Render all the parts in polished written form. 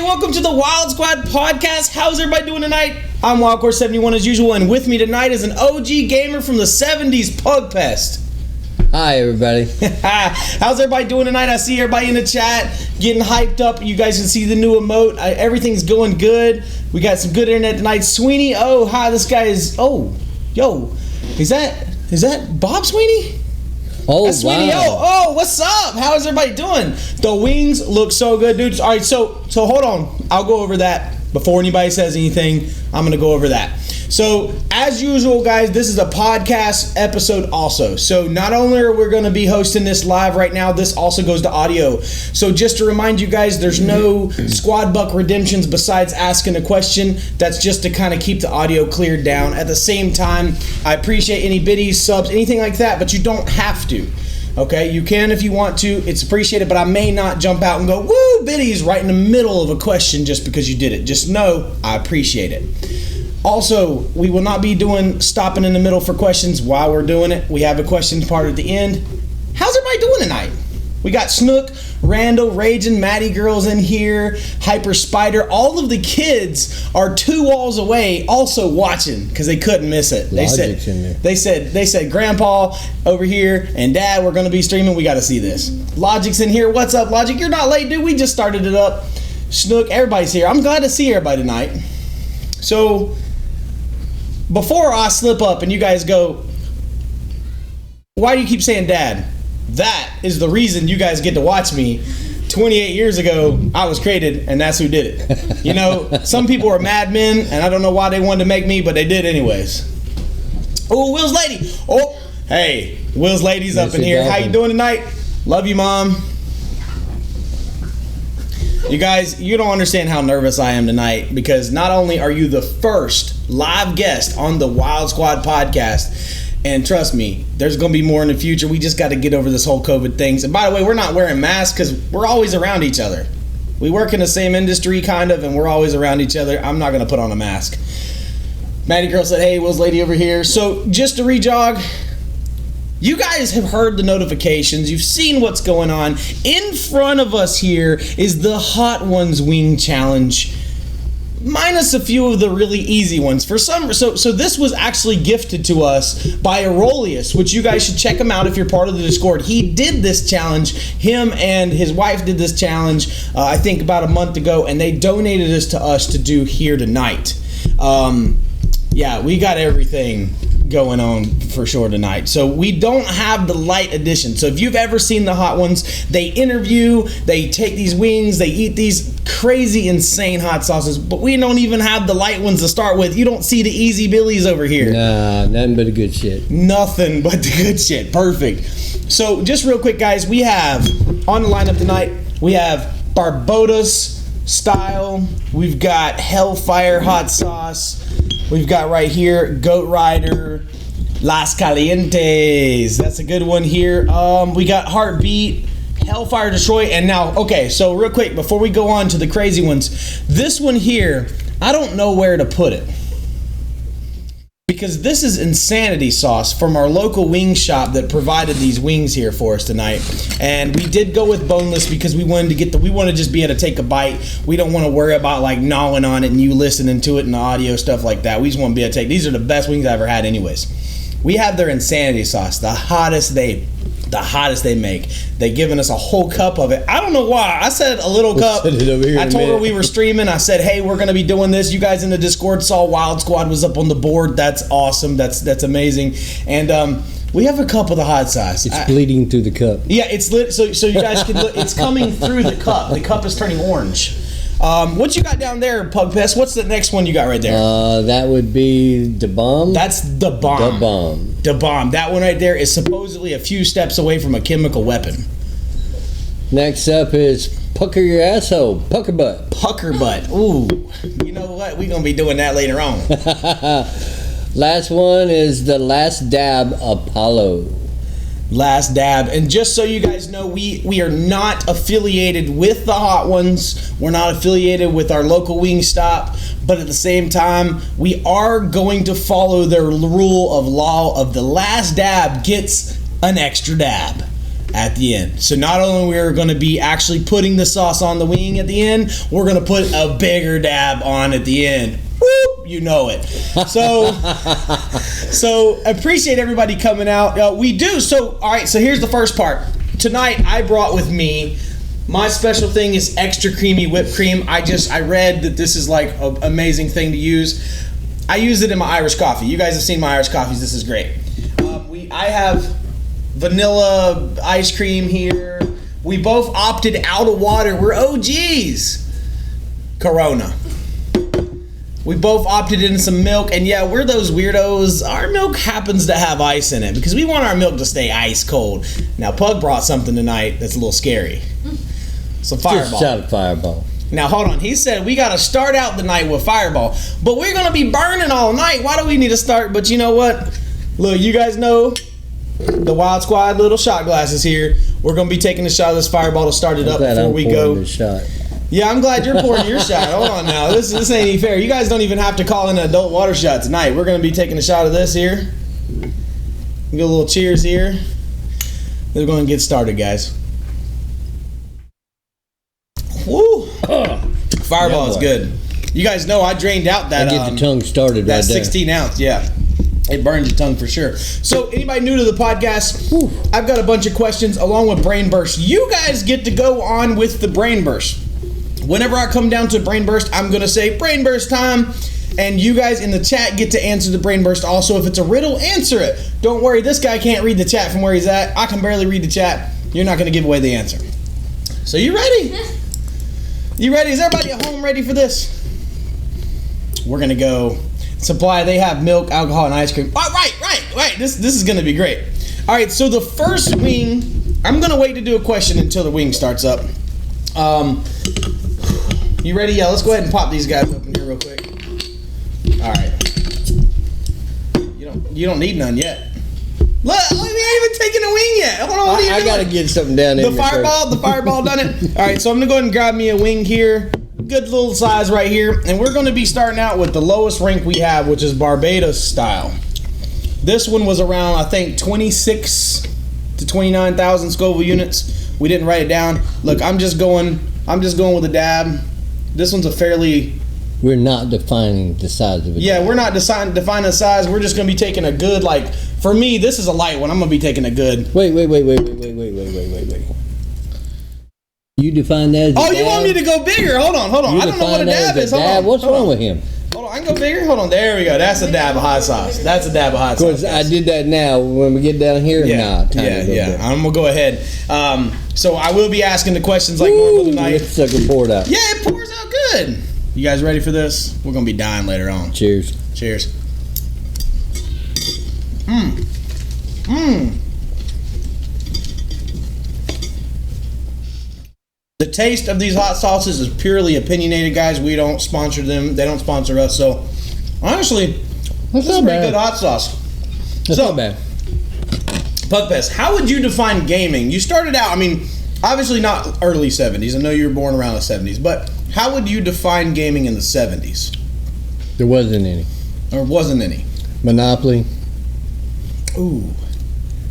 welcome to the WildSquad Podcast. How's everybody doing tonight? I'm WildCore71 as usual, and with me tonight is an OG gamer from the 70s, Pugpest. Hi, everybody. How's everybody doing tonight? I see everybody in the chat getting hyped up. You guys can see the new emote. Everything's going good. We got some good internet tonight. Sweeney, oh, hi, this guy is, is that Bob Sweeney? Oh, that's Sweeney. wow. Oh, what's up? How is everybody doing? The wings look so good, dudes. All right, so hold on. I'll go over that before anybody says anything. I'm going to go over that. So, as usual, guys, this is a podcast episode also. So, not only are we going to be hosting this live right now, this also goes to audio. So, just to remind you guys, there's no Squad Buck redemptions besides asking a question. That's just to kind of keep the audio cleared down. At the same time, I appreciate any biddies, subs, anything like that, but you don't have to. Okay, you can if you want to. It's appreciated, but I may not jump out and go, woo, biddies, right in the middle of a question just because you did it. Just know I appreciate it. Also, we will not be stopping in the middle for questions while we're doing it. We have a questions part at the end. How's everybody doing tonight? We got Snook, Randall, Raging, Maddie Girls in here, Hyper Spider. All of the kids are 2 walls away also watching because they couldn't miss it. They said, Grandpa over here and Dad, we're going to be streaming. We got to see this. Logic's in here. What's up, Logic? You're not late, dude. We just started it up. Snook, everybody's here. I'm glad to see everybody tonight. So, before I slip up and you guys go, why do you keep saying Dad? That is the reason you guys get to watch me. 28 years ago, I was created, and that's who did it. You know, some people are madmen, and I don't know why they wanted to make me, but they did anyways. Oh, Will's lady. Oh, hey, Will's lady's up in here. How you doing tonight? Love you, Mom. You guys, you don't understand how nervous I am tonight because not only are you the first live guest on the WildSquad Podcast, and trust me, there's going to be more in the future. We just got to get over this whole COVID thing. And by the way, we're not wearing masks because we're always around each other. We work in the same industry, kind of, and we're always around each other. I'm not going to put on a mask. Maddie Girl said, hey, Will's lady over here. So just to re-jog, you guys have heard the notifications. You've seen what's going on. In front of us here is the Hot Ones Wing Challenge, minus a few of the really easy ones. So this was actually gifted to us by Aurelius, which you guys should check him out if you're part of the Discord. He did this challenge. Him and his wife did this challenge, I think about a month ago, and they donated this to us to do here tonight. Yeah, we got everything going on for sure tonight. So we don't have the light edition. So if you've ever seen the Hot Ones, they interview, they take these wings, they eat these crazy, insane hot sauces, but we don't even have the light ones to start with. You don't see the Easy Billies over here. Nah, nothing but the good shit. Nothing but the good shit. Perfect. So just real quick, guys, we have on the lineup tonight, we have Barboda's Style, we've got Hellfire Hot Sauce, we've got right here Goat Rider, Las Calientes. That's a good one here. We got Heartbeat, Hellfire Destroy, and now, okay, so real quick, before we go on to the crazy ones, this one here, I don't know where to put it. Because this is Insanity Sauce from our local wing shop that provided these wings here for us tonight. And we did go with boneless because we wanted to we want to just be able to take a bite. We don't want to worry about like gnawing on it and you listening to it and the audio, stuff like that. We just want to be able to take, these are the best wings I ever had anyways. We have their Insanity Sauce, the hottest they make. They given us a whole cup of it. I don't know why. I said a little cup. I told her we were streaming. I said, hey, we're going to be doing this. You guys in the Discord saw Wild Squad was up on the board. That's awesome. That's amazing. And we have a cup of the hot sauce. It's bleeding through the cup. Yeah, it's lit. So you guys can look. It's coming through the cup. The cup is turning orange. What you got down there, Pugpest? What's the next one you got right there? That would be the bomb. That's the bomb. The bomb. The bomb. That one right there is supposedly a few steps away from a chemical weapon. Next up is Pucker Your Asshole. Pucker Butt. Pucker Butt. Ooh. You know what? We're going to be doing that later on. Last one is the Last Dab Apollo. Last Dab. And just so you guys know, we are not affiliated with the Hot Ones. We're not affiliated with our local wing stop. But at the same time, we are going to follow their rule of law of the last dab gets an extra dab. at the end. So not only we're going to be actually putting the sauce on the wing at the end, we're going to put a bigger dab on at the end. Whoop, you know it. So appreciate everybody coming out. We do. So all right. So here's the first part. Tonight I brought with me. My special thing is extra creamy whipped cream. I read that this is like an amazing thing to use. I use it in my Irish coffee. You guys have seen my Irish coffees. This is great. I have vanilla ice cream here. We both opted out of water. We're OGs. Corona. We both opted in some milk. And yeah, we're those weirdos. Our milk happens to have ice in it because we want our milk to stay ice cold. Now, Pug brought something tonight that's a little scary. Some Fireball. Just shot a Fireball. Now, hold on. He said we got to start out the night with Fireball. But we're going to be burning all night. Why do we need to start? But you know what? Look, you guys know the Wild Squad little shot glasses here. We're going to be taking a shot of this Fireball to start it up before we go. Yeah, I'm glad you're pouring your shot. Hold on now. This ain't even fair. You guys don't even have to call in an adult water shot tonight. We're going to be taking a shot of this here. Get a little cheers here. We're going to get started, guys. Woo! Fireball is good. You guys know I drained out that. I get the tongue started that right there. 16 ounce, yeah. It burns your tongue for sure. So, anybody new to the podcast, I've got a bunch of questions along with Brain Burst. You guys get to go on with the Brain Burst. Whenever I come down to Brain Burst, I'm going to say Brain Burst time. And you guys in the chat get to answer the Brain Burst. Also, if it's a riddle, answer it. Don't worry, this guy can't read the chat from where he's at. I can barely read the chat. You're not going to give away the answer. So, you ready? You ready? Is everybody at home ready for this? We're going to go. Supply, they have milk, alcohol, and ice cream. Oh, right. This is going to be great. All right, so the first wing, I'm going to wait to do a question until the wing starts up. You ready? Yeah, let's go ahead and pop these guys open here real quick. All right. You don't need none yet. Look, we ain't even taking a wing yet. Hold on, what are you doing? I got to get something down there. The Fireball done it. All right, so I'm going to go ahead and grab me a wing here. Good little size right here. And we're going to be starting out with the lowest rank we have, which is Barbados style. This one was around, I think, 26 to 29,000 Scoville units. We didn't write it down. Look, I'm just going with a dab. This one's a fairly... We're not defining the size of it. Yeah, we're not defining the size. We're just going to be taking a good, like, for me, this is a light one. I'm going to be taking a good... Wait. You define that as a dab? You want me to go bigger? Hold on. I don't know what a dab is. Hold on. What's wrong with him? Hold on, I can go bigger? Hold on, there we go. That's a dab of hot sauce. That's a dab of hot sauce. Because I did that now. When we get down here, yeah. I'm going to go ahead. So I will be asking the questions like normal tonight. Let's sucker pour it out. Yeah, it pours out good. You guys ready for this? We're going to be dying later on. Cheers. The taste of these hot sauces is purely opinionated, guys. We don't sponsor them. They don't sponsor us. So, honestly, this is a pretty good hot sauce. That's not bad. Pugfest, how would you define gaming? You started out, obviously not early 70s. I know you were born around the 70s. But how would you define gaming in the 70s? There wasn't any. Or wasn't any? Monopoly. Ooh.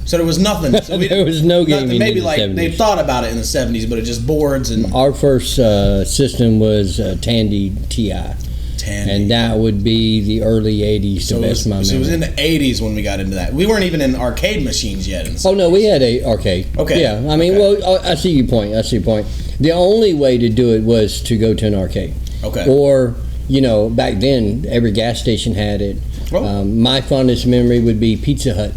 So there was nothing. So there was no gaming maybe in the 70s. They thought about it in the 70s, but it just boards and... Our first system was Tandy TI. And that would be the early 80s to best my memory. So it was in the 80s when we got into that. We weren't even in arcade machines yet. Oh, no, we had a arcade. Okay. Yeah, well, I see your point. The only way to do it was to go to an arcade. Okay. Or, back then, every gas station had it. Oh. My fondest memory would be Pizza Hut.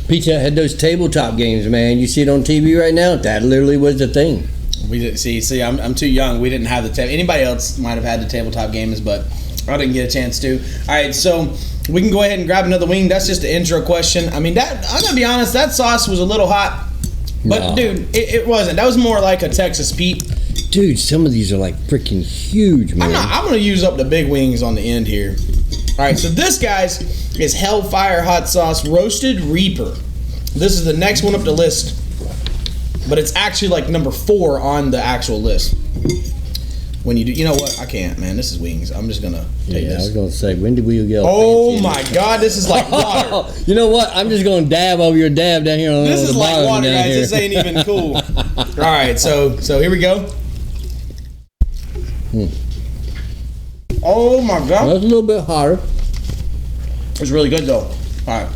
Pizza Hut had those tabletop games, man. You see it on TV right now? That literally was the thing. We didn't see. I'm too young. We didn't have the anybody else might have had the tabletop games, but I didn't get a chance to. All right, so we can go ahead and grab another wing. That's just an intro question. I'm gonna be honest. That sauce was a little hot, but dude, it wasn't. That was more like a Texas Pete. Dude, some of these are like freaking huge, man. I'm gonna use up the big wings on the end here. All right, so this, guys, is Hellfire Hot Sauce Roasted Reaper. This is the next one up the list, but it's actually like number 4 on the actual list. when you do. You know what? I can't, man. This is wings. I'm just gonna take this. I was gonna say, when did we get? Oh my God, this is like water. You know what? I'm just gonna dab over your dab down here. This is like water, guys. This ain't even cool. All right, so here we go. Oh my God, that's a little bit hotter. It's really good though. All right.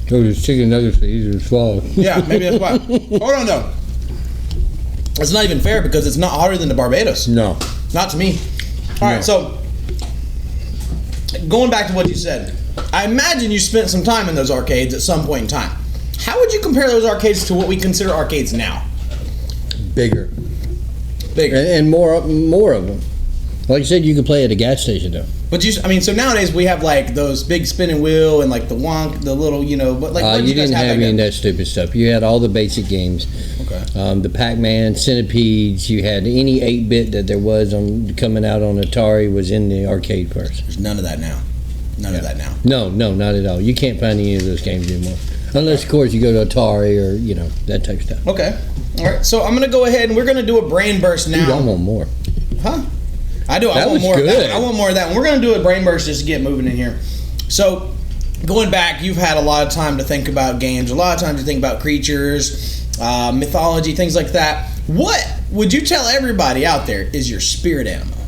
Those chicken nuggets are easier to swallow. Yeah, maybe that's why. Hold on though. It's not even fair because it's not hotter than the Barbados. No. Not to me. All right, so going back to what you said, I imagine you spent some time in those arcades at some point in time. How would you compare those arcades to what we consider arcades now? Bigger. And more of them. Like you said, you could play at a gas station though. But so nowadays we have like those big spinning wheel and like the wonk, the little, but like what you didn't have any of that stupid stuff. You had all the basic games. Okay. The Pac-Man, Centipedes. You had any 8-bit that there was coming out on Atari was in the arcade first. There's none of that now. None of that now. No, not at all. You can't find any of those games anymore, unless of course you go to Atari or that type of stuff. Okay. All right. So I'm gonna go ahead and we're gonna do a brain burst now. Dude, I want more. Huh? I do. I want more of that one. I want more of that one. We're going to do a brain burst just to get moving in here. So, going back, you've had a lot of time to think about games, a lot of time to think about creatures, mythology, things like that. What would you tell everybody out there is your spirit animal?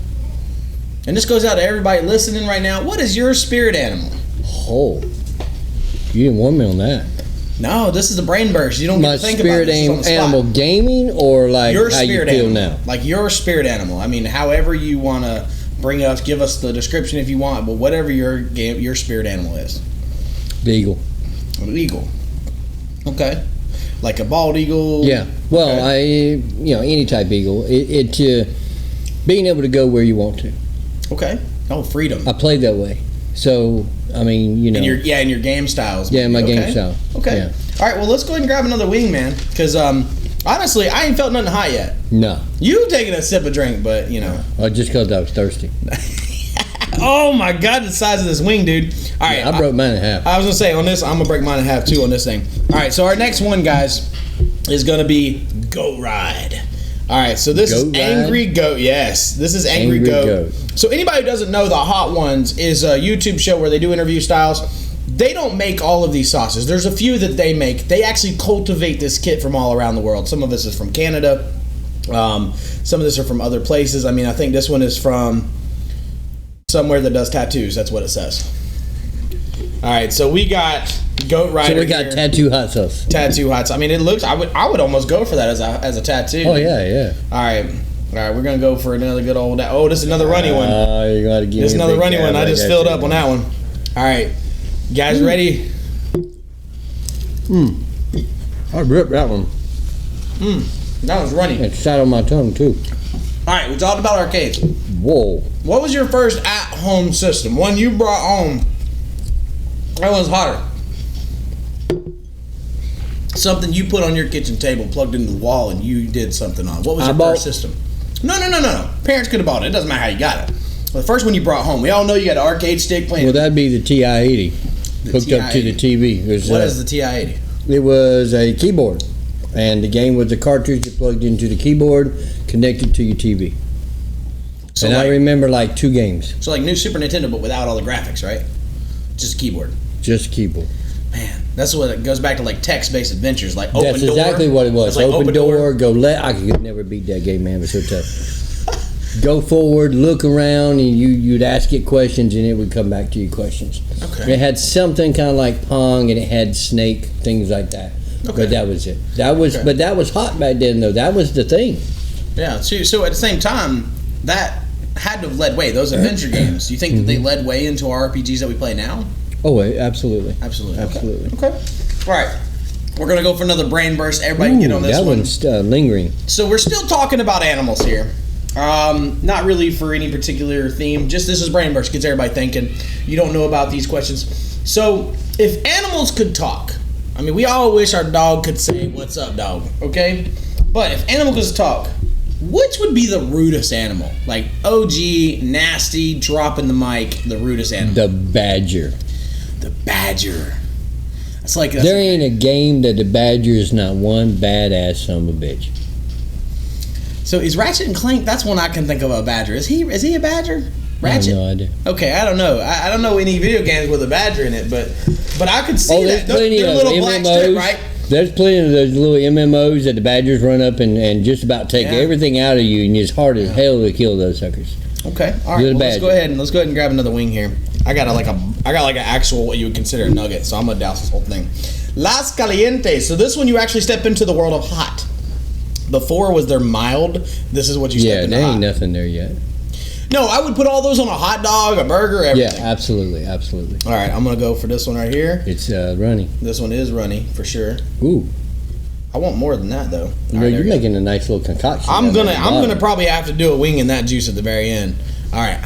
And this goes out to everybody listening right now. What is your spirit animal? Oh, you didn't warn me on that. No, this is a brain burst. You don't get to think about it. My spirit animal gaming or like your how spirit you feel animal. now? Like your spirit animal. I mean, however you want to bring us, give us the description if you want, but whatever your spirit animal is. The eagle. An eagle. Okay. Like a bald eagle. Yeah. Well, okay. Any type eagle. It being able to go where you want to. Okay. Oh, freedom. I played that way. So, I mean, in your game styles. Yeah, my game style. Okay. Yeah. All right, well, let's go ahead and grab another wing, man. Because, honestly, I ain't felt nothing hot yet. No. You taking a sip of drink, but, Oh, just because I was thirsty. Oh, my God, the size of this wing, dude. All right. Yeah, I broke mine in half. I was going to say, on this, I'm going to break mine in half, too, on this thing. All right, so our next one, guys, is going to be Goat Ride. All right, so this is Angry Goat. Yes, this is Angry Goat. So anybody who doesn't know, the Hot Ones is a YouTube show where they do interview styles. They don't make all of these sauces. There's a few that they make. They actually cultivate this kit from all around the world. Some of this is from Canada. Some of this are from other places. I mean, I think this one is from somewhere that does tattoos. That's what it says. All right, so we got Goat Rider. So we got tattoo hot sauce. Tattoo hot sauce. I mean, it looks. I would almost go for that as a tattoo. Oh yeah. All right. We're gonna go for another good old. Oh, this is another runny one. You gotta give. This is another runny one. I just filled up on that one. All right, you guys ready? I ripped that one. That was runny. It sat on my tongue too. All right, we talked about arcades. Whoa. What was your first at-home system? One you brought home. That one's hotter. Something you put on your kitchen table, plugged into the wall, and you did something on. What was your first system? No. Parents could have bought it. It doesn't matter how you got it. Well, the first one you brought home. We all know you got an arcade stick playing. Well, that'd be the TI-80 hooked up to the TV. What is the TI-80? It was a keyboard, and the game was a cartridge you plugged into the keyboard, connected to your TV. So I remember like 2 games. So like new Super Nintendo, but without all the graphics, right? Just a keyboard. Just keyboard. Man, that's what it goes back to, like text-based adventures, like open door. That's exactly what it was. Like open door, go left. I could never beat that game, man. It was so tough. Go forward, look around, and you'd ask it questions, and it would come back to you questions. Okay. It had something kind of like Pong, and it had Snake, things like that. Okay. But that was it. But that was hot back then, though. That was the thing. Yeah. So at the same time, that had to have led way. Those adventure games. Do you think that they led way into our RPGs that we play now? Oh, absolutely. Absolutely. Okay. All right. We're going to go for another brain burst. Everybody get on this one. That one's lingering. So we're still talking about animals here. Not really for any particular theme. Just this is brain burst. Gets everybody thinking. You don't know about these questions. So if animals could talk, I mean, we all wish our dog could say, "What's up, dog?" Okay? But if animals could talk, which would be the rudest animal? Like OG, nasty, dropping the mic, the rudest animal. The badger. The badger. There ain't a game that the badger is not one badass son of a bitch. So is Ratchet and Clank? That's one I can think of a badger. Is he a badger? Ratchet? I have no idea. Okay, I don't know. I don't know any video games with a badger in it, but I could see that. They're little black strip, right? There's plenty of those little MMOs that the badgers run up and just about take everything out of you, and it's hard as hell to kill those suckers. Okay, all right. Well, let's go ahead and grab another wing here. I got like an actual what you would consider a nugget, so I'm gonna douse this whole thing. Las Calientes. So this one you actually step into the world of hot. Before was there mild. This is what you step into. Yeah, there ain't nothing there yet. No, I would put all those on a hot dog, a burger, everything. Yeah, absolutely. All right, I'm gonna go for this one right here. It's runny. This one is runny for sure. Ooh. I want more than that though. No, you're making a nice little concoction. I'm gonna probably have to do a wing in that juice at the very end. All right.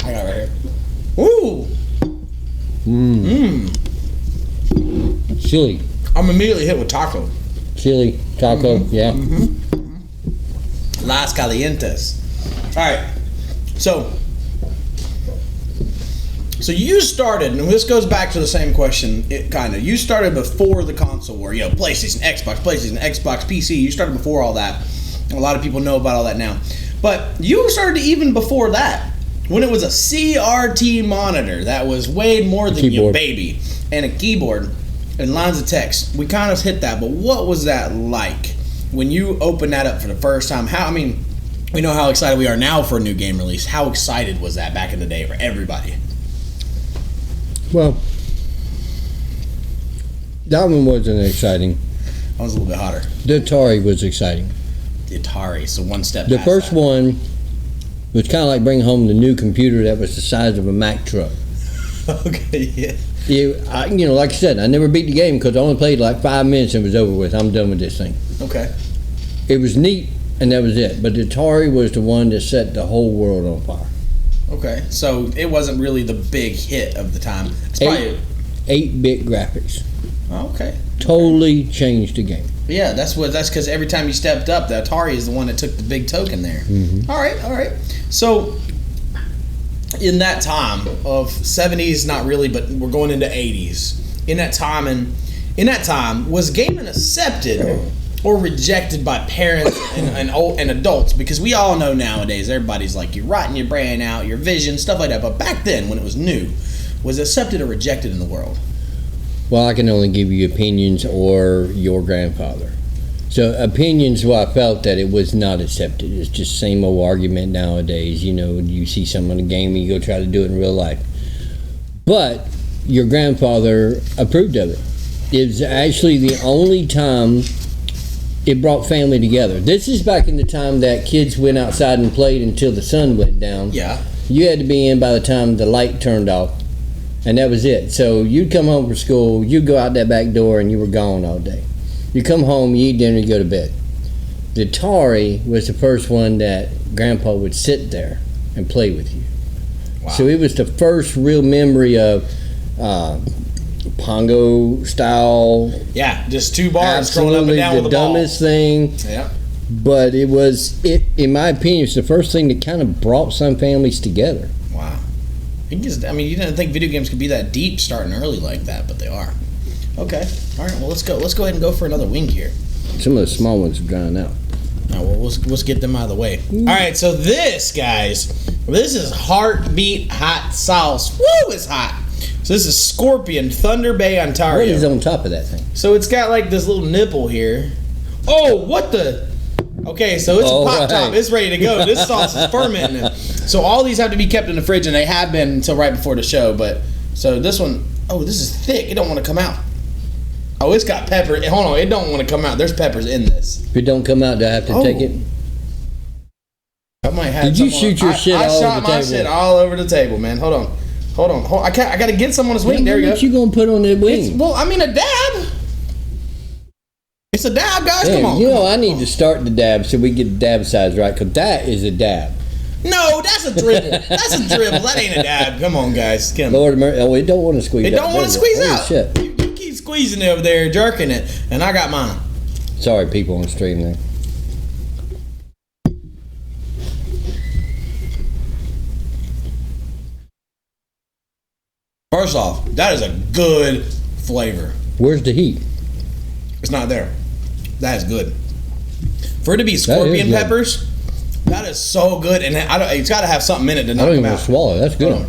I got it right here. Ooh. Chili. I'm immediately hit with taco. Chili, taco, yeah. Las Calientes. All right. So you started, and this goes back to the same question, you started before the console war, PlayStation, Xbox, PC, you started before all that. A lot of people know about all that now. But you started even before that, when it was a CRT monitor that was weighed more than your baby, and a keyboard, and lines of text. We kind of hit that, but what was that like when you opened that up for the first time? We know how excited we are now for a new game release. How excited was that back in the day for everybody? Well, that one wasn't exciting. That was a little bit hotter. The Atari was exciting. The Atari, so one step The past first that. one was kind of like bringing home the new computer that was the size of a Mack truck. Okay, yeah. Like I said, I never beat the game because I only played like 5 minutes and it was over with. I'm done with this thing. Okay. It was neat, and that was it. But the Atari was the one that set the whole world on fire. Okay, so it wasn't really the big hit of the time. It's probably 8-bit graphics. Okay. Totally changed the game. Yeah, that's because every time you stepped up, the Atari is the one that took the big token there. Mm-hmm. All right. So in that time of 70s, not really, but we're going into 80s. In that time, was gaming accepted or rejected by parents and adults? Because we all know nowadays, everybody's like, you're rotting your brain out, your vision, stuff like that. But back then, when it was new, was it accepted or rejected in the world? Well, I can only give you opinions or your grandfather. So opinions, well, I felt that it was not accepted. It's just same old argument nowadays. You see someone in a game and you go try to do it in real life. But your grandfather approved of it. It was actually the only time it brought family together. This is back in the time that kids went outside and played until the sun went down. Yeah. You had to be in by the time the light turned off. And that was it. So you'd come home from school, you'd go out that back door, and you were gone all day. You come home, you eat dinner, you go to bed. The Atari was the first one that Grandpa would sit there and play with you. Wow. So it was the first real memory of Pongo style. Yeah, just two bars scrolling up and down with the ball. Dumbest thing. Yeah. But it was, in my opinion, it's the first thing that kind of brought some families together. Wow. You didn't think video games could be that deep starting early like that, but they are. Okay. All right. Well, let's go ahead and go for another wing here. Some of the small ones are drying out. All right, well, let's get them out of the way. All right. So this is Heartbeat hot sauce. Woo! It's hot. So this is Scorpion, Thunder Bay, Ontario. What is on top of that thing? So it's got like this little nipple here. Oh, what the? Okay, so it's a pop top. It's ready to go. This sauce is fermenting. So all these have to be kept in the fridge, and they have been until right before the show. But so this one, this is thick. It don't want to come out. Oh, it's got pepper. Hold on, it don't want to come out. There's peppers in this. If it don't come out, do I have to take it? I might have. Did you shoot your shit all over the table? I shot my shit all over the table, man. Hold on. I got to get some on this wing. There you go. What you gonna put on that wing? A dab. It's a dab, guys. Come on. I need to start the dab so we get the dab size right, because that is a dab. No, that's a dribble. That ain't a dab. Come on, guys. Come on. Lord of mercy. Oh, it don't want to squeeze out. It don't want to squeeze out. Shit. You keep squeezing it over there, jerking it, and I got mine. Sorry, people on the stream there. First off, that is a good flavor. Where's the heat? It's not there. That is good. For it to be scorpion peppers, that is so good. And it's got to have something in it to knock them out. I don't even swallow. That's good.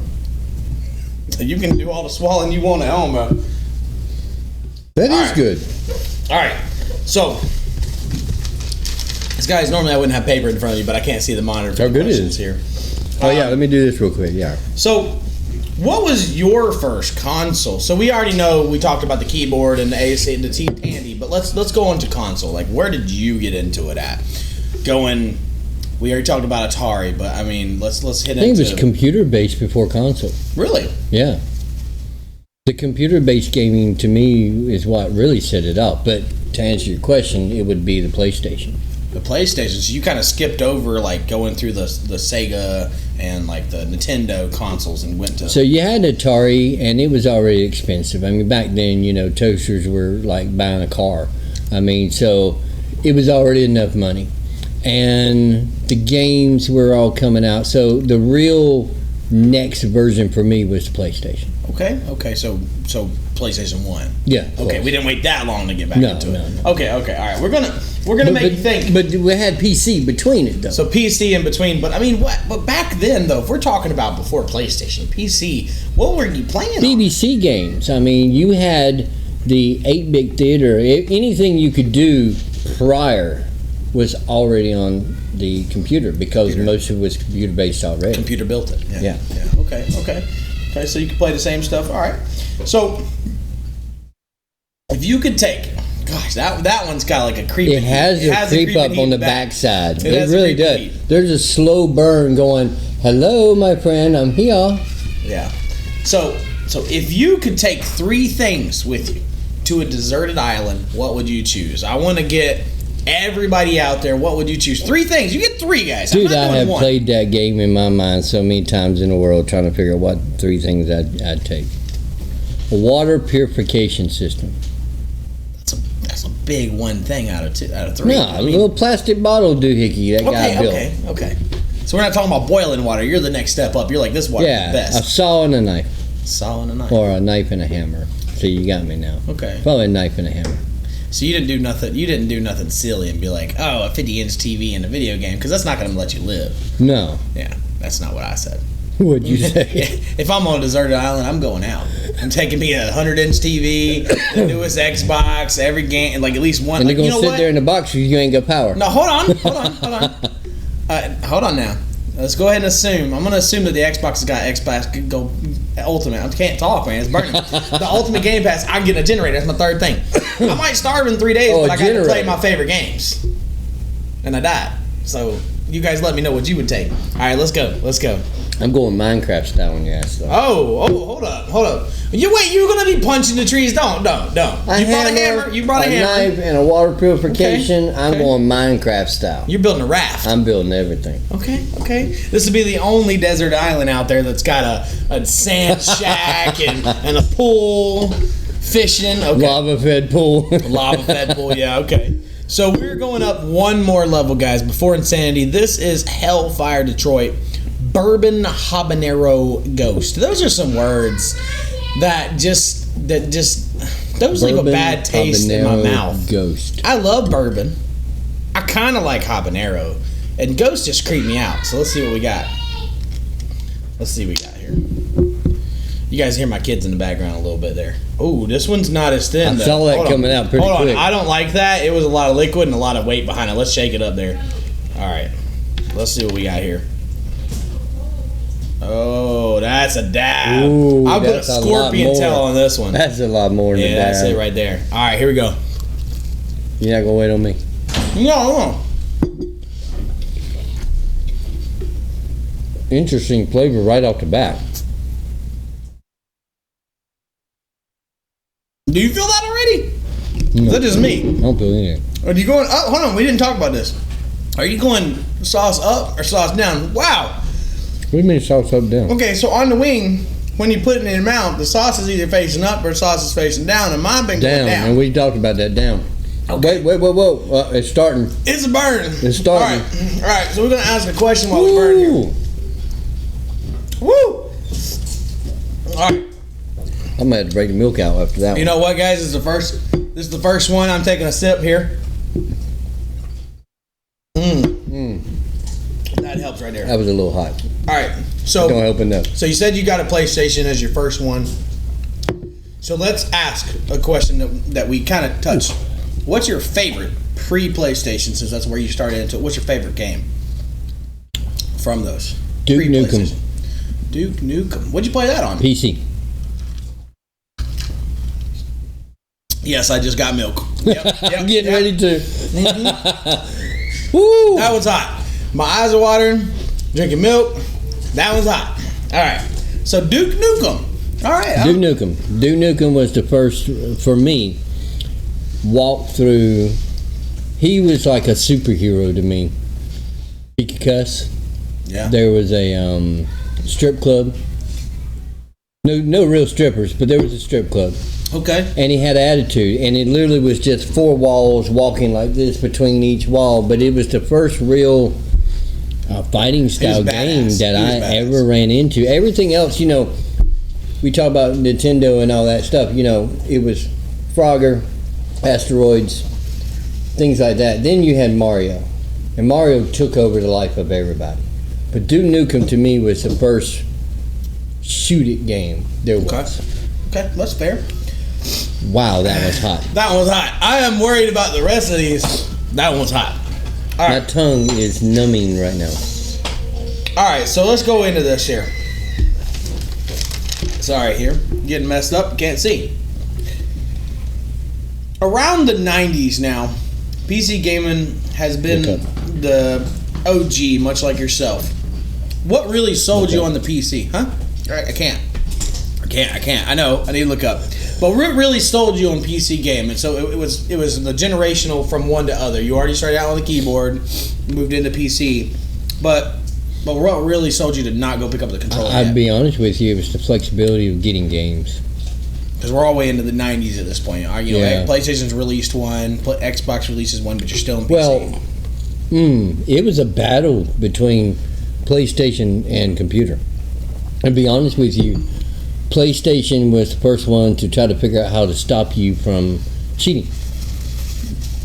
You can do all the swallowing you want at home, bro. That is good. All right. So, guys, normally I wouldn't have paper in front of you, but I can't see the monitor. How good it is here. Oh, yeah. Let me do this real quick. Yeah. So, what was your first console? So we already know we talked about the keyboard and the AC and the Tandy, but let's go into console. Like, where did you get into it at? We already talked about Atari, but I mean, let's hit into. I think it was computer based before console. Really? Yeah. The computer based gaming to me is what really set it up. But to answer your question, it would be the PlayStation. The PlayStation. So you kind of skipped over like going through the Sega and like the Nintendo consoles and went to. So you had Atari, and it was already expensive. I mean, back then, toasters were like buying a car. I mean, so it was already enough money, and the games were all coming out. So the real next version for me was the PlayStation. Okay. So PlayStation 1. Yeah. Okay, we didn't wait that long to get back into it. No. Okay. All right. We're gonna make you think. But we had PC between it though. So PC in between. But I mean, what? But back then though, if we're talking about before PlayStation, PC, what were you playing? BBC games. I mean, you had the 8-bit theater. Anything you could do prior was already on the computer because most of it was computer based already. Computer built it. Yeah. Okay, so you can play the same stuff. All right. So if you could take, gosh, that one's got like a creep. It has a creep up on the backside. It really does. There's a slow burn going, hello, my friend, I'm here. Yeah. So if you could take 3 things with you to a deserted island, what would you choose? I want to get everybody out there. What would you choose? 3 things. You get 3, guys. Dude, I have played that game in my mind so many times in the world trying to figure out what 3 things I'd take. A water purification system. That's a big one thing out of 3. No, a little plastic bottle doohickey that guy built. Okay. So we're not talking about boiling water. You're the next step up. You're like, this water is the best. A saw and a knife. Saw and a knife. Or a knife and a hammer. See, you got me now. Okay. Probably a knife and a hammer. So you didn't do nothing. You didn't do nothing silly and be like, "Oh, a 50-inch TV in a video game," because that's not going to let you live. No. Yeah, that's not what I said. What'd you say? If I'm on a deserted island, I'm going out. I'm taking me a 100-inch TV, the newest Xbox, every game, like at least one. And they're gonna sit there in the box because you ain't got power. No, hold on. Hold on now. Let's go ahead and assume. I'm going to assume that the Xbox has got Xbox Go Ultimate. I can't talk, man. It's burning. The Ultimate Game Pass. I'm getting a generator. That's my 3rd thing. I might starve in 3 days, but I got to play my favorite games. And I died. So you guys let me know what you would take. All right, let's go. I'm going Minecraft style on your ass, though. Oh, hold up. You're going to be punching the trees. Don't. You brought a hammer. You brought a hammer. Knife and a water purification. Okay. I'm going Minecraft style. You're building a raft. I'm building everything. Okay. This would be the only desert island out there that's got a sand shack and a pool, fishing. Okay. Lava-fed pool. Lava-fed pool, yeah, okay. So we're going up one more level, guys, before Insanity. This is Hellfire Detroit. Bourbon Habanero Ghost. Those are some words that just those leave a bad taste in my mouth. Ghost. I love bourbon. I kind of like habanero, and ghost just creep me out. So let's see what we got. Here. You guys hear my kids in the background a little bit there. Oh, this one's not as thin. I saw that coming out pretty quick. Hold on, I don't like that. It was a lot of liquid and a lot of weight behind it. Let's shake it up there. All right, let's see what we got here. Oh, that's a dab. Ooh, I'll put a scorpion tail on this one. That's a lot more than a dab. Yeah, that's it right there. All right, here we go. You're not going to wait on me? No. Interesting flavor right off the bat. Do you feel that already? No. Is that just me? I don't feel anything. Are you going up? Hold on, we didn't talk about this. Are you going sauce up or sauce down? Wow. What do you mean sauce up down? Okay, so on the wing, when you put it in your mouth, the sauce is either facing up or the sauce is facing down, and mine been going down. And we talked about that down. Okay. Wait. It's starting. It's a burn. It's starting. All right. So we're going to ask a question while we burn here. Woo! All right. I'm going to have to break the milk out after that one. You know what, guys? This is the first one. I'm taking a sip here. That helps right there. That was a little hot. All right, so don't help enough. So you said you got a PlayStation as your first one. So let's ask a question that we kind of touched. What's your favorite pre-PlayStation, since that's where you started into it? What's your favorite game from those? Duke Nukem. Duke Nukem. What'd you play that on? PC. Yes, I just got milk. Yep, I'm getting ready to. Mm-hmm. Woo! That was hot. My eyes are watering. Drinking milk. That was hot. All right. So Duke Nukem. All right. Duke Nukem. Duke Nukem was the first, for me, walk through. He was like a superhero to me. He could cuss. Yeah. There was a strip club. No real strippers, but there was a strip club. Okay. And he had attitude, and it literally was just 4 walls walking like this between each wall. But it was the first real fighting style game that I ever ran into. Everything else, we talk about Nintendo and all that stuff. It was Frogger, Asteroids, things like that. Then you had Mario, and Mario took over the life of everybody. But Duke Nukem to me was the first shoot-it game there was. Okay, that's fair. Wow, that was hot. That one was hot. I am worried about the rest of these. That one was hot. All right. My tongue is numbing right now. All right, so let's go into this here. Sorry, here. Getting messed up. Can't see. Around the 90s now, PC gaming has been the OG, much like yourself. What really sold you on the PC? Huh? All right, I can't. I know. I need to look up. But what really sold you on PC game? And so it was the generational from one to other. You already started out on the keyboard, moved into PC. But what really sold you to not go pick up the controller? I'd be honest with you, it was the flexibility of getting games. Because we're all the way into the 90s at this point. PlayStation's released one, Xbox releases one, but you're still in PC. Well, it was a battle between PlayStation and computer. And be honest with you, PlayStation was the first one to try to figure out how to stop you from cheating.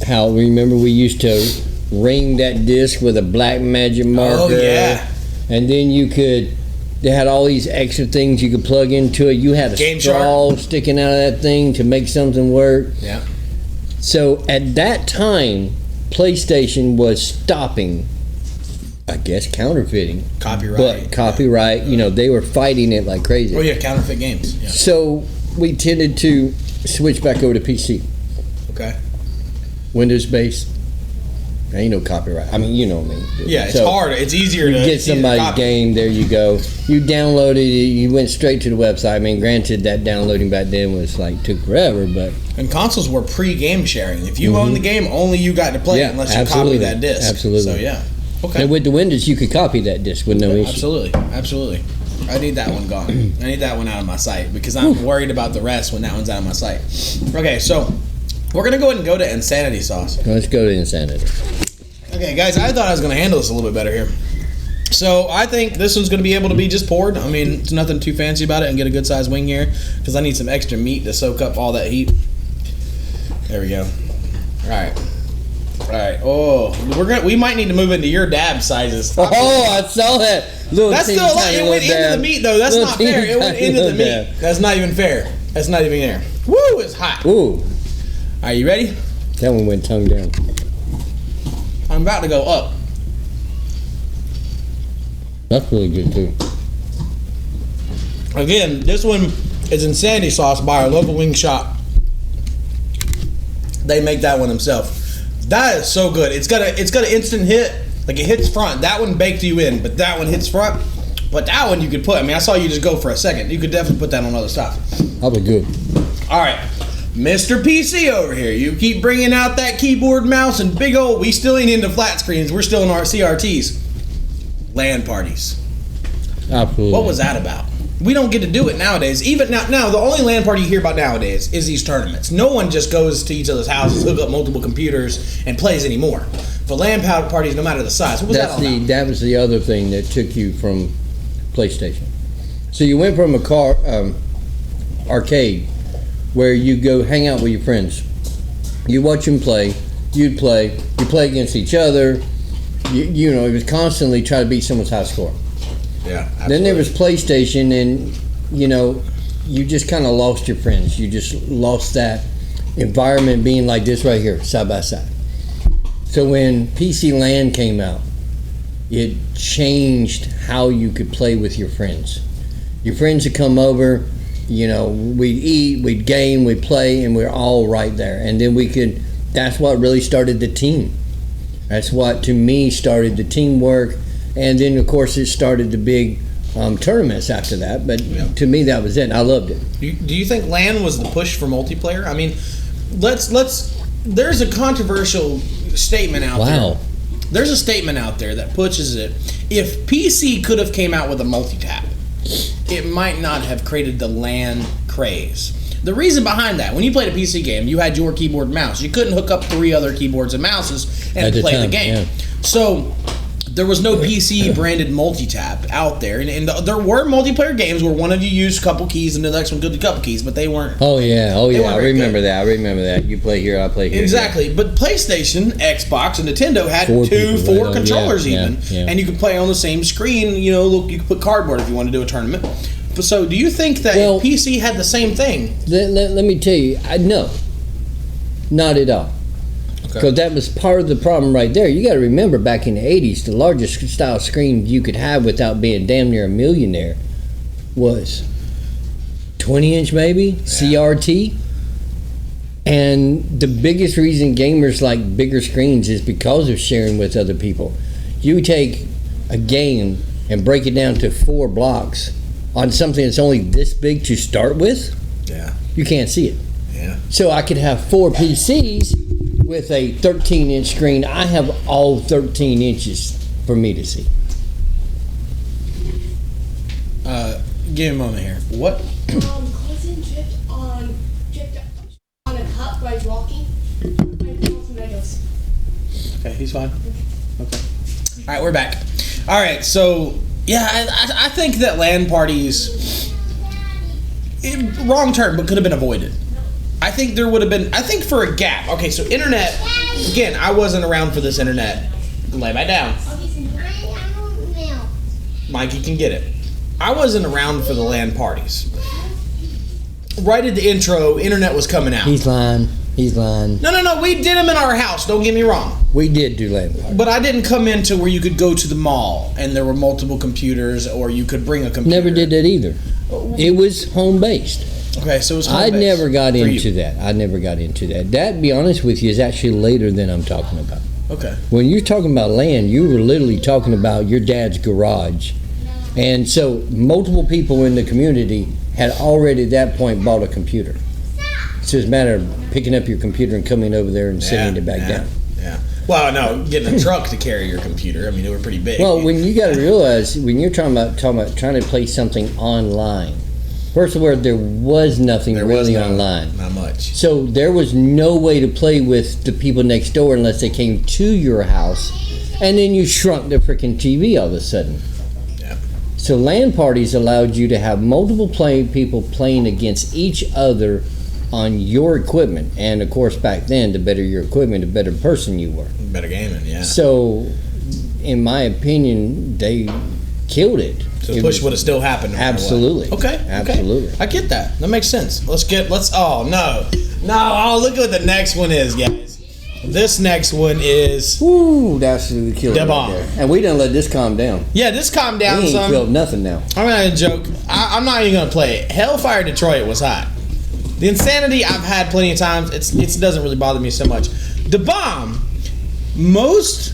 Remember we used to ring that disc with a black magic marker? Oh, yeah. And then they had all these extra things you could plug into it. You had a straw sticking out of that thing to make something work. Yeah. So at that time, PlayStation was stopping, I guess, counterfeiting. Copyright. But copyright, they were fighting it like crazy. Oh, yeah, counterfeit games. Yeah. So we tended to switch back over to PC. Okay. Windows-based. Ain't no copyright. I mean, you know what I mean. Yeah, it's hard. It's easier to get somebody's game. There you go. You downloaded it. You went straight to the website. I mean, granted, that downloading back then was took forever, but. And consoles were pre-game sharing. If you owned the game, only you got to play it unless you copied that disc. Absolutely. So yeah. Okay. And with the Windows, you could copy that disc with no issue. Absolutely. I need that one gone. I need that one out of my sight because I'm worried about the rest when that one's out of my sight. Okay, so we're gonna go ahead and go to Insanity Sauce. Let's go to Insanity. Okay, guys, I thought I was gonna handle this a little bit better here. So I think this one's gonna be able to be just poured. I mean, it's nothing too fancy about it, and get a good sized wing here because I need some extra meat to soak up all that heat. There we go. All right. Oh, we might need to move into your dab sizes. Oh, I saw that. That's still a lot. It went into the meat though. That's not fair. It went into the meat. That's not even fair. That's not even there. Woo! It's hot. Ooh. All right, you ready? That one went tongue down. I'm about to go up. That's really good too. Again, this one is Insanity Sauce by our local wing shop. They make that one themselves. That is so good. It's got an instant hit. Like it hits front. That one baked you in, but that one hits front. But that one you could put. I mean, I saw you just go for a second. You could definitely put that on other stuff. That'll be good. All right, Mr. PC over here. You keep bringing out that keyboard, mouse, and big old. We still ain't into flat screens. We're still in our CRTs. LAN parties. Absolutely. What was that about? We don't get to do it nowadays. Even now, the only LAN party you hear about nowadays is these tournaments. No one just goes to each other's houses, hook up multiple computers, and plays anymore. For LAN parties, no matter the size, what was that all about? That was the other thing that took you from PlayStation. So you went from a arcade where you go hang out with your friends. You watch them play. you'd play. You play against each other. You know, it was constantly trying to beat someone's high score. Yeah, absolutely. Then there was PlayStation, and, you know, you just kind of lost your friends. You just lost that environment being like this right here, side by side. So when PC LAN came out, it changed how you could play with your friends. Your friends would come over, you know, we'd eat, we'd game, we'd play, and we're all right there. And then that's what really started the team. That's what, to me, started the teamwork. And then, of course, it started the big tournaments after that. But to me, that was it. I loved it. Do you think LAN was the push for multiplayer? I mean, there's a controversial statement out there. Wow. There's a statement out there that pushes it. If PC could have came out with a multi-tap, it might not have created the LAN craze. The reason behind that, when you played a PC game, you had your keyboard and mouse. You couldn't hook up 3 other keyboards and mouses and play the game. Yeah. So there was no PC branded multi-tap out there, and there were multiplayer games where one of you used a couple keys and the next one did a couple keys, but they weren't. Oh yeah, I remember that. You play here, I play here. Exactly, yeah. But PlayStation, Xbox, and Nintendo had 4 controllers and you could play on the same screen. You know, you could put cardboard if you wanted to do a tournament. So, do you think that PC had the same thing? Let me tell you, no, not at all. Because that was part of the problem right there. You got to remember, back in the 80s, the largest style screen you could have without being damn near a millionaire was 20-inch maybe, CRT. And the biggest reason gamers like bigger screens is because of sharing with other people. You take a game and break it down to 4 blocks on something that's only this big to start with, you can't see it. Yeah. So I could have 4 PCs with a 13-inch screen. I have all 13 inches for me to see. Give me a moment here. What? Cousin tripped on a cup by walking. Okay, he's fine. Okay. All right, we're back. All right, so yeah, I think that LAN parties, wrong term, but could have been avoided. I think there would have been, for a gap. Okay, so internet, again, I wasn't around for this internet. Lay back down. Mikey can get it. I wasn't around for the LAN parties. Right at the intro, internet was coming out. He's lying. No, we did them in our house, don't get me wrong. We did do LAN parties. But I didn't come into where you could go to the mall and there were multiple computers or you could bring a computer. Never did that either. It was home-based. Okay, so it was home-based. I never got into that. That, to be honest with you, is actually later than I'm talking about. Okay. When you're talking about LAN, you were literally talking about your dad's garage. And so multiple people in the community had already at that point bought a computer. It's just a matter of picking up your computer and coming over there and setting it back down. Yeah. Well, no, getting a truck to carry your computer. I mean, they were pretty big. Well, when you got to realize, when you're talking about trying to play something online, first of all, there was nothing really online. Not much. So there was no way to play with the people next door unless they came to your house, and then you shrunk the freaking TV all of a sudden. Yeah. So LAN parties allowed you to have multiple people playing against each other on your equipment. And of course, back then, the better your equipment, the better person you were. Better gaming, yeah. So, in my opinion, they killed it. So the push would have still happened. Absolutely. Okay. Absolutely. I get that. That makes sense. Oh, no. Look at what the next one is, guys. This next one is... Ooh, that's the killer the bomb. Right there. And we done let this calm down. Yeah, this calmed down some. We ain't killed nothing now. I'm not going to joke. I'm not even going to play it. Hellfire Detroit was hot. The Insanity I've had plenty of times. It doesn't really bother me so much. The bomb, most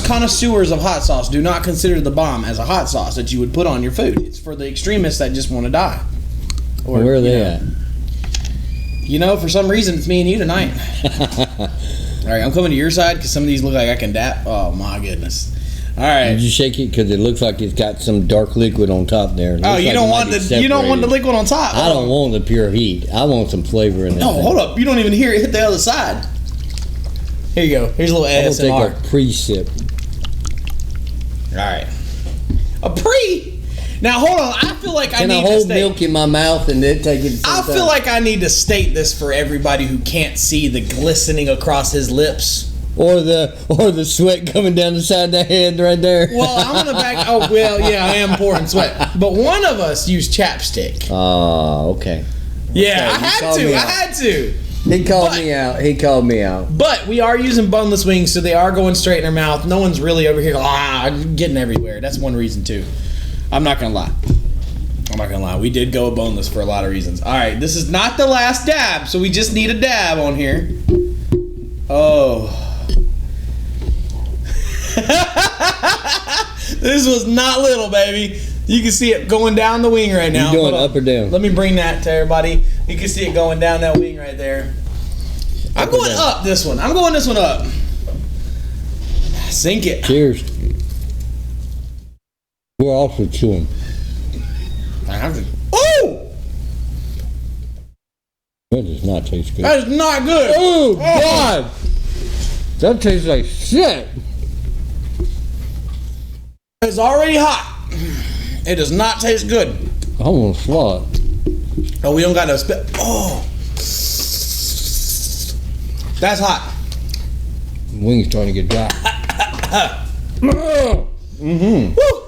connoisseurs of hot sauce do not consider the bomb as a hot sauce that you would put on your food. It's for the extremists that just want to die. Or where are they at? You know, for some reason, it's me and you tonight. All right, I'm coming to your side because some of these look like I can dap. Oh, my goodness. All right. Did you shake it? Because it looks like it's got some dark liquid on top there. Oh, you don't want the liquid on top. I don't want the pure heat. I want some flavor in it. No, hold up. You don't even hear it hit the other side. Here you go. Here's a little ASMR. I'm going to take a pre-sip. All right. A pre? Now hold on, I feel like Can I hold milk in my mouth and then take it? I feel like I need to state this for everybody who can't see the glistening across his lips. Or the sweat coming down the side of the head right there. Well, I'm on the back. Oh, well, yeah, I am pouring sweat. But one of us used chapstick. Oh, okay. Yeah, Okay, I had to. He called me out. But we are using boneless wings, so they are going straight in our mouth. No one's really over here getting everywhere. That's one reason, too. I'm not going to lie. We did go boneless for a lot of reasons. All right, this is not the last dab, so we just need a dab on here. Oh. This was not little, baby. You can see it going down the wing right now. You doing up or down? Let me bring that to everybody. You can see it going down that wing right there. I'm going up this one. I'm going this one up. Sink it. Cheers. We're also chewing. I have to. Oh! That does not taste good. That is not good. Oh, God! That tastes like shit. It's already hot. It does not taste good. I almost swallowed. Oh, we don't got no spit. Oh. That's hot. Wings starting to get dry. Mm-hmm. Woo.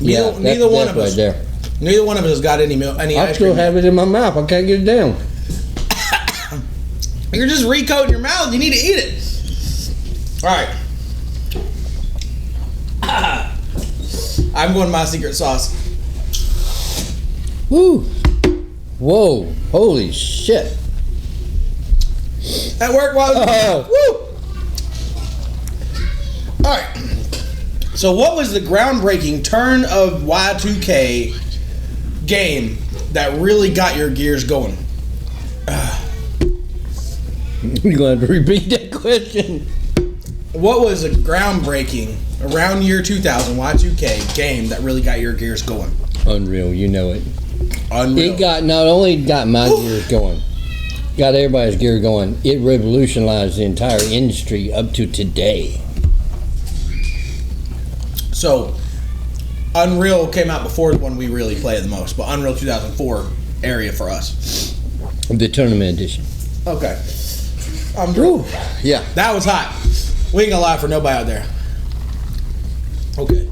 Neither one of us. Right there. Neither one of us has got any milk, any ice cream. I still have it in my mouth. I can't get it down. You're just recoating your mouth. You need to eat it. All right. I'm going my secret sauce. Woo! Whoa! Holy shit! That worked while Woo! All right. So, what was the groundbreaking turn of Y2K game that really got your gears going? You're going to have to repeat that question. What was a groundbreaking around year 2000 Y2K game that really got your gears going? Unreal, you know it. Unreal. It got not only got my gears going, got everybody's gear going. It revolutionized the entire industry up to today. So, Unreal came out before the one we really played the most, but Unreal 2004 area for us. The tournament edition. Okay. Yeah. That was hot. We ain't gonna lie for nobody out there. Okay.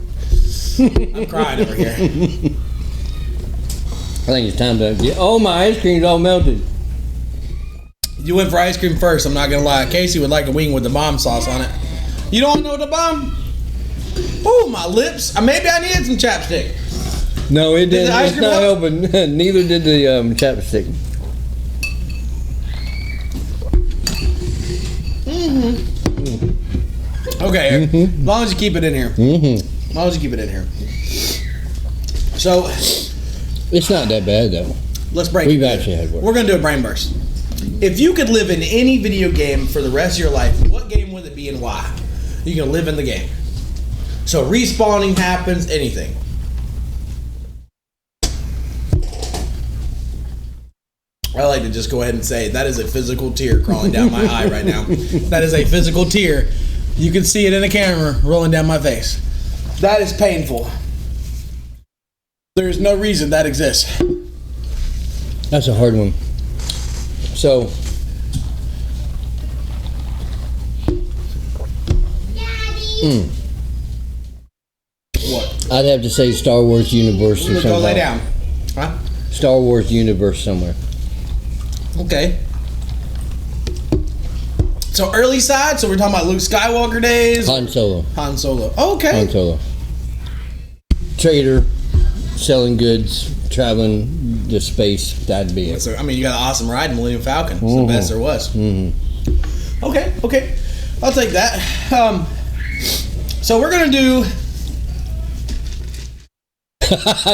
I'm crying over here. I think it's time to get. Oh, my ice cream's all melted. You went for ice cream first, I'm not gonna lie. Casey would like a wing with the bomb sauce on it. You don't know the bomb? Oh, my lips. Maybe I needed some chapstick. No, it didn't. It's not helping. Neither did the chapstick. Mm-hmm. Okay, as long as you keep it in here. As long as you keep it in here. So, it's not that bad though. Let's break We've it. actually had work. We're gonna do a brain burst. If you could live in any video game for the rest of your life, what game would it be and why? You can live in the game. So respawning happens, anything. I like to just go ahead and say that is a physical tear crawling down my eye right now. That is a physical tear. You can see it in the camera rolling down my face. That is painful. There's no reason that exists. That's a hard one. So, What? I'd have to say Star Wars universe or something. Go lay down. Huh? Star Wars universe somewhere. Okay. So early side, so we're talking about Luke Skywalker days? Han Solo. Han Solo. Oh, okay. Han Solo. Trader, selling goods, traveling the space, that'd be it. So, I mean, you got an awesome ride in Millennium Falcon. It's the best there was. Okay. I'll take that. So we're going to do...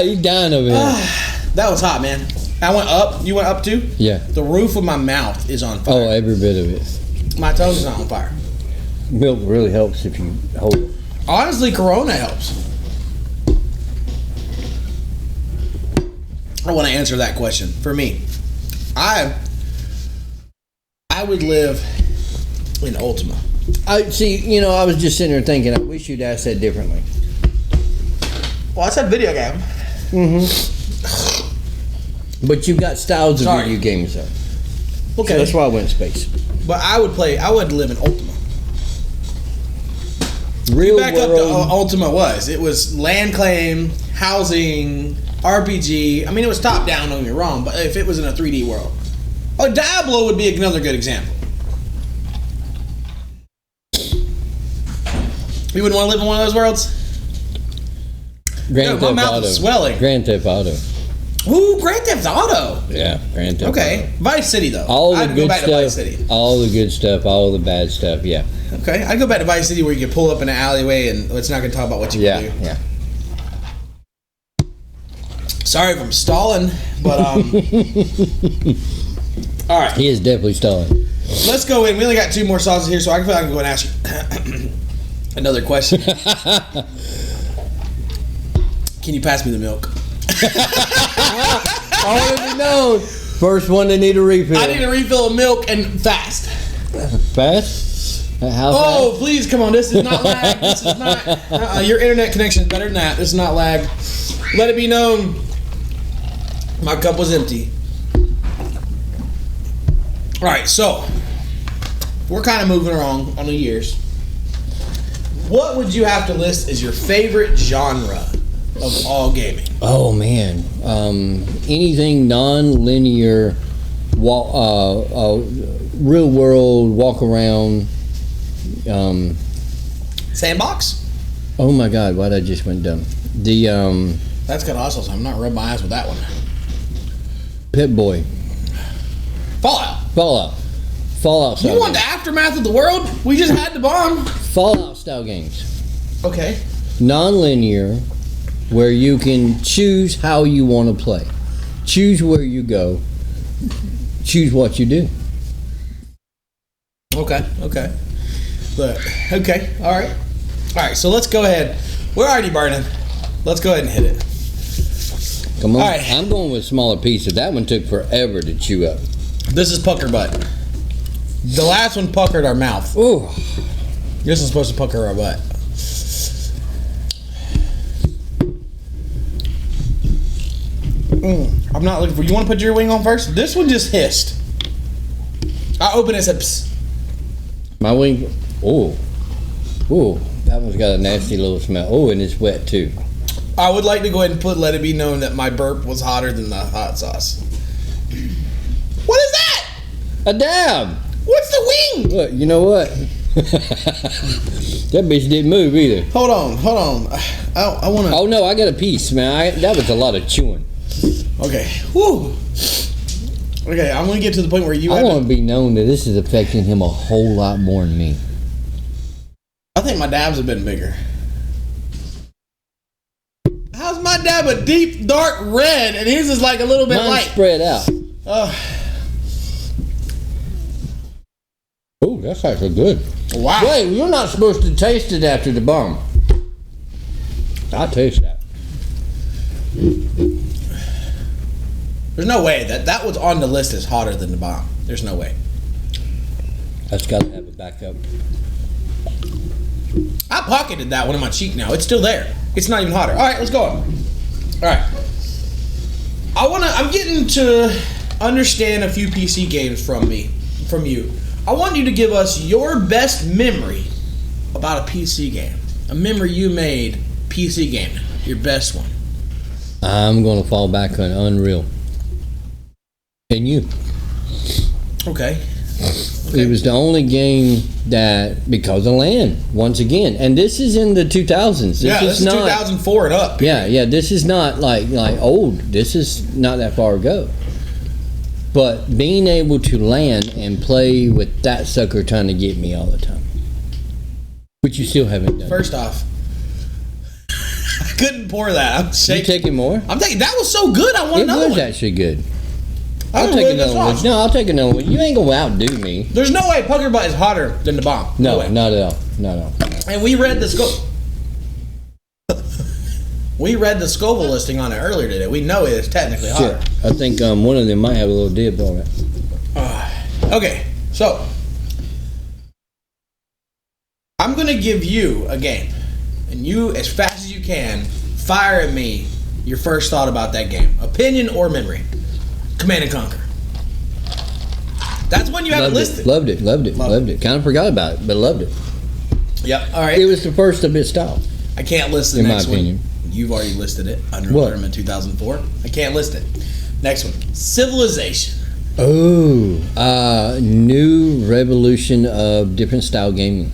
You dying over here. That was hot, man. I went up. You went up too? Yeah. The roof of my mouth is on fire. Oh, every bit of it. My tongue's not on fire. Milk really helps if you hold it. Honestly, Corona helps. I want to answer that question. For me, I would live in Ultima. I was just sitting there thinking, I wish you'd ask that differently. Well, I said video game. But you've got styles of video games, though. Okay. So that's why I went space. But I would live in Ultima. Real Back world. up to Ultima it was land claim, housing, RPG. I mean, it was top down, don't get me wrong, but if it was in a 3D world. Oh, Diablo would be another good example. You wouldn't want to live in one of those worlds? Grand my Theft mouth Auto. is swelling. Grand Theft Auto. Ooh, Grand Theft Auto. Yeah, Grand Theft Auto. Okay, Vice City though. I'd go back to Vice City. All the good stuff, all the bad stuff. Yeah. Okay, I'd go back to Vice City where you can pull up in an alleyway and let's not gonna talk about what you can do. Yeah. Sorry if I'm stalling, but all right. He is definitely stalling. Let's go in. We only got 2 more sauces here, so I feel like I can go and ask you another question. Can you pass me the milk? Already known. First one to need a refill. I need a refill of milk and fast. Fast? How Oh, fast? please, come on. This is not lag. This is not. Your internet connection is better than that. This is not lag. Let it be known. My cup was empty. All right, so we're kind of moving along on the years. What would you have to list as your favorite genre of all gaming? Oh man, anything non-linear, real world walk around. Sandbox? Oh my God, why did I just went dumb? The That's kind of awesome. So I'm not rubbing my eyes with that one. Pit Boy, Fallout. Fallout. Style You want the aftermath of the world? We just had the bomb. Fallout style games, Okay. non-linear, where you can choose how you want to play, choose where you go, choose what you do. Okay. Look. Okay. All right. So let's go ahead. We're already burning. Let's go ahead and hit it. Come on. All right. I'm going with smaller pieces. That one took forever to chew up. This is pucker butt. The last one puckered our mouth. Ooh. This is supposed to pucker our butt. I'm not looking for. You want to put your wing on first? This one just hissed. I opened it and said, psst. My wing. Oh. That one's got a nasty little smell. Oh, and it's wet too. I would like to go ahead and let it be known that my burp was hotter than the hot sauce. What is that? A dab. What's the wing? Look, you know what? That bitch didn't move either. Hold on. I want to. Oh no, I got a piece, man. That was a lot of chewing. Okay. Woo. Okay, I'm gonna get to the point where you. I want to be known that this is affecting him a whole lot more than me. I think my dabs have been bigger. How's my dab a deep dark red and his is like a little bit Mine's light? spread out. Oh, That's actually good. wow. Wait, you're not supposed to taste it after the bomb. I taste that. There's no way that was on the list as hotter than the bomb. There's no way. That's got to have a backup. I pocketed that one in my cheek now. It's still there. It's not even hotter. All right, let's go on. All right. I'm getting to understand a few PC games from you. I want you to give us your best memory about a PC game. A memory you made PC game. Your best one. I'm going to fall back on Unreal. And you. Okay. It was the only game that, because of LAN, once again, and this is in the 2000s. This is not 2004 and up. Yeah. This is not like old. This is not that far ago. But being able to LAN and play with that sucker trying to get me all the time, which you still haven't done. First off, I couldn't pour that. I'm shaking. You taking more? I'm taking. That was so good. I want another It was one. actually good. That I'll was take really good another one. sauce. No, I'll take another one. You ain't gonna outdo me. There's no way Pucker Butt is hotter than the bomb. No, way. not at all. Not at all. And we read the Scoville listing on it earlier today. We know it is technically hotter. Shit. I think one of them might have a little dib on it. Okay, so I'm gonna give you a game, and you, as fast as you can, Fire at me your first thought about that game. Opinion or memory. Command and Conquer. That's one you haven't listed. Loved it. Kind of forgot about it, but loved it. Yep. All right. It was the first of its style. I can't list the in next my opinion. one. You've already listed it. Unreal Tournament 2004. I can't list it. Next one. Civilization. Oh, new revolution of different style gaming.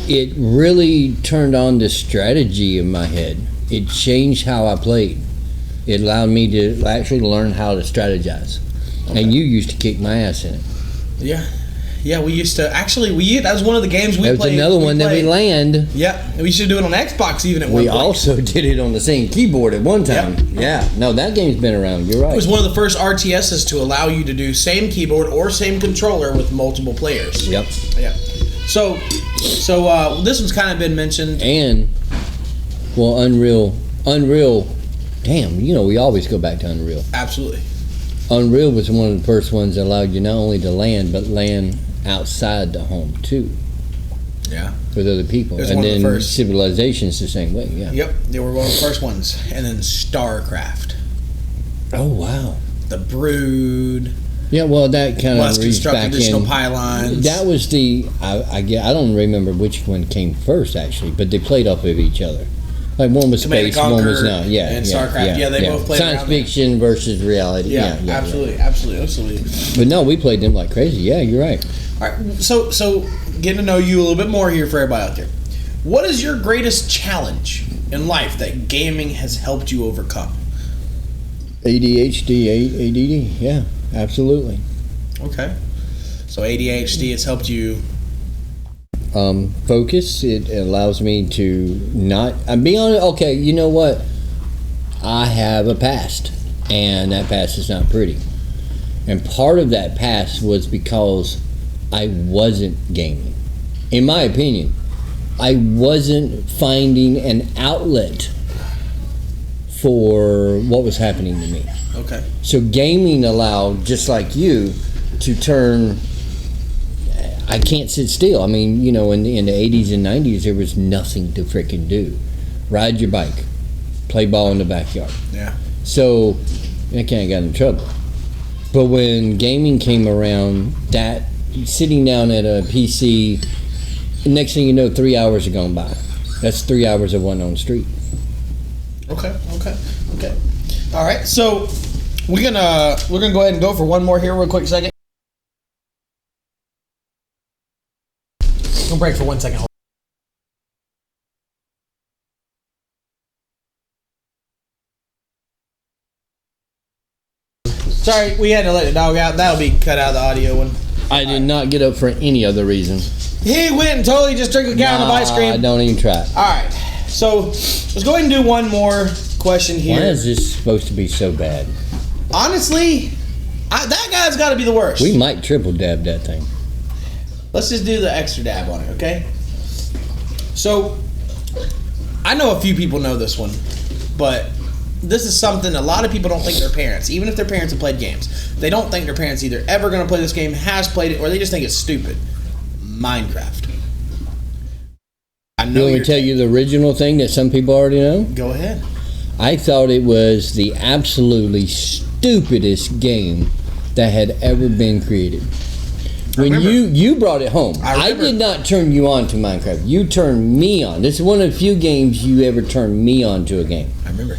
It really turned on the strategy in my head. It changed how I played. It allowed me to actually learn how to strategize. Okay. And you used to kick my ass in it. Yeah, we used to. Actually, that was one of the games we played. That was another one that we land. Yeah, and we should do it on Xbox even at one point. We point. also did it on the same keyboard at one time. Yep. Yeah, no, that game's been around. You're right. It was one of the first RTSs to allow you to do same keyboard or same controller with multiple players. Yep. Yeah. So this one's kind of been mentioned. And, well, Unreal. Damn, we always go back to Unreal. Absolutely. Unreal was one of the first ones that allowed you not only to land, but land outside the home too. Yeah. With other people. And then Civilization's the same way, yeah. Yep, they were one of the first ones. And then StarCraft. Oh, wow. The Brood. Yeah, well, that kind of reached back additional in. Pylons. That was I don't remember which one came first, actually, but they played off of each other. Like one was space, one was not. Yeah, and StarCraft. Yeah, they both played science fiction versus reality. Yeah, absolutely. But no, we played them like crazy. Yeah, you're right. All right, so getting to know you a little bit more here for everybody out there. What is your greatest challenge in life that gaming has helped you overcome? ADHD, ADD. Yeah, absolutely. Okay. So ADHD has helped you. Focus. It allows me to not. I'm being honest. Okay, you know what? I have a past, and that past is not pretty. And part of that past was because I wasn't gaming. In my opinion, I wasn't finding an outlet for what was happening to me. Okay. So gaming allowed, just like you, to turn. I can't sit still. I mean, in the 80s and 90s, there was nothing to freaking do. Ride your bike, play ball in the backyard. Yeah. So I kind of got in trouble. But when gaming came around, that sitting down at a PC, next thing you know, 3 hours are gone by. That's 3 hours of one on the street. Okay. All right. So we're gonna go ahead and go for one more here, real quick second. We'll break for 1 second. Sorry, we had to let the dog out. That'll be cut out of the audio one. I did not get up for any other reason. He went and totally just drank a gallon of ice cream. I don't even try. All right. So let's go ahead and do one more question here. Why is this supposed to be so bad? Honestly, that guy's got to be the worst. We might triple dab that thing. Let's just do the extra dab on it, okay? So, I know a few people know this one, but this is something a lot of people don't think their parents, even if their parents have played games, they don't think their parents either ever going to play this game, has played it, or they just think it's stupid. Minecraft. I know. You want me to tell you the original thing that some people already know? Go ahead. I thought it was the absolutely stupidest game that had ever been created. When you brought it home, I did not turn you on to Minecraft. You turned me on. This is one of the few games you ever turned me on to a game. I remember.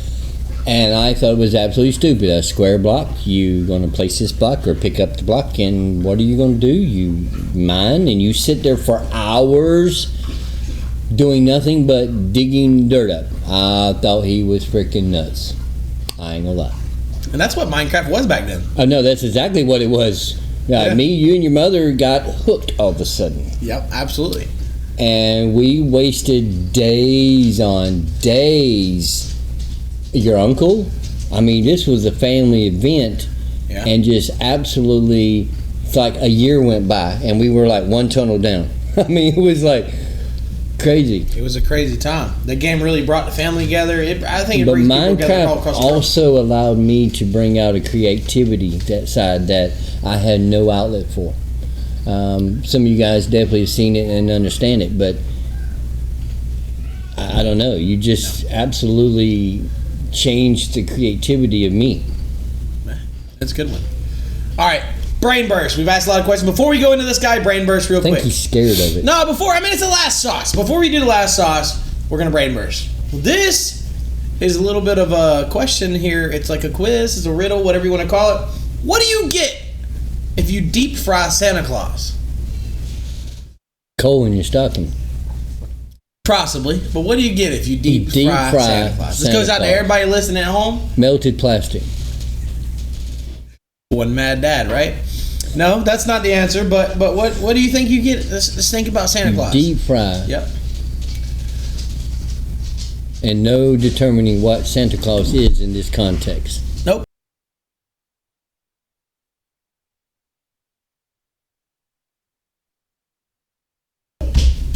And I thought it was absolutely stupid. A square block, you going to place this block or pick up the block, and what are you going to do? You mine, and you sit there for hours doing nothing but digging dirt up. I thought he was freaking nuts. I ain't gonna lie. And that's what Minecraft was back then. Oh, no, that's exactly what it was. Yeah. Me, you, and your mother got hooked all of a sudden. Yep, absolutely. And we wasted days on days. Your uncle, I mean, this was a family event, and just absolutely, it's like a year went by, and we were like one tunnel down. I mean, it was like crazy. It was a crazy time. The game really brought the family together. I think it but brings people together all Minecraft across the world. also allowed me to bring out a creativity that side that I had no outlet for. Some of you guys definitely have seen it and understand it, but I don't know. You just absolutely changed the creativity of me. That's a good one. All right, brain burst. We've asked a lot of questions. Before we go into this guy, brain burst real I think quick. he's scared of it. No, it's the last sauce. Before we do the last sauce, we're going to brain burst. This is a little bit of a question here. It's like a quiz, it's a riddle, whatever you want to call it. What do you get if you deep fry Santa Claus? Coal in your stocking. Possibly, but what do you get if you deep fry Santa Claus? This goes out to everybody listening at home. Melted plastic. One mad dad, right? No, that's not the answer. But what do you think you get? Let's think about Santa Claus. Deep fry. Yep. And no determining what Santa Claus is in this context. Nope.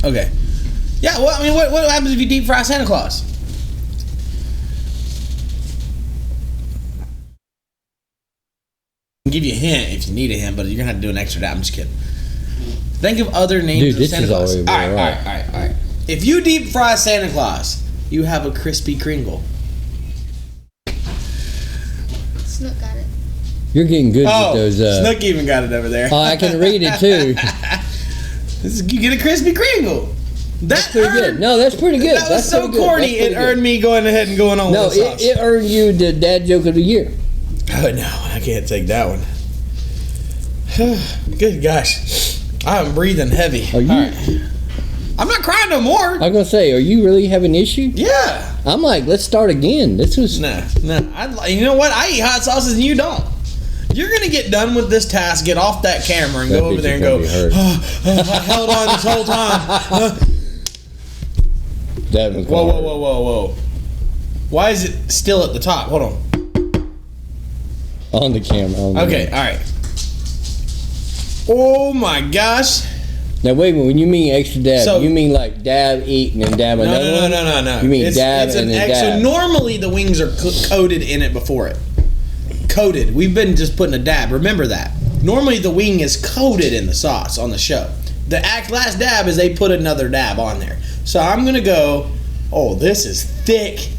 Okay. Yeah, well, I mean, what happens if you deep fry Santa Claus? I'll give you a hint if you need a hint, but you're going to have to do an extra dab. I'm just kidding. Think of other names of Santa Claus. All right. If you deep fry Santa Claus, you have a crispy Kringle. Snook got it. You're getting good with those. Snook even got it over there. Oh, I can read it too. You get a crispy Kringle. That's pretty good. No, that's pretty good. That was so corny. It earned me going ahead and going on with the sauce. It earned you the dad joke of the year. Oh no, I can't take that one. Good gosh, I'm breathing heavy. Are you? All right. I'm not crying no more. I was gonna say, are you really having an issue? Yeah. I'm like, let's start again. This was No. You know what? I eat hot sauces and you don't. You're gonna get done with this task, get off that camera, and go over there and go. I held on this whole time. That was Whoa. Why is it still at the top? Hold on. On the camera. Okay, all right. Oh my gosh. Now wait a minute. When you mean extra dab, you mean like dab, eat, and then dab another one? No. You mean dab and then dab. So normally the wings are coated in it before it. Coated. We've been just putting a dab. Remember that. Normally the wing is coated in the sauce on the show. The last dab is they put another dab on there. So I'm going to go, oh, this is thick.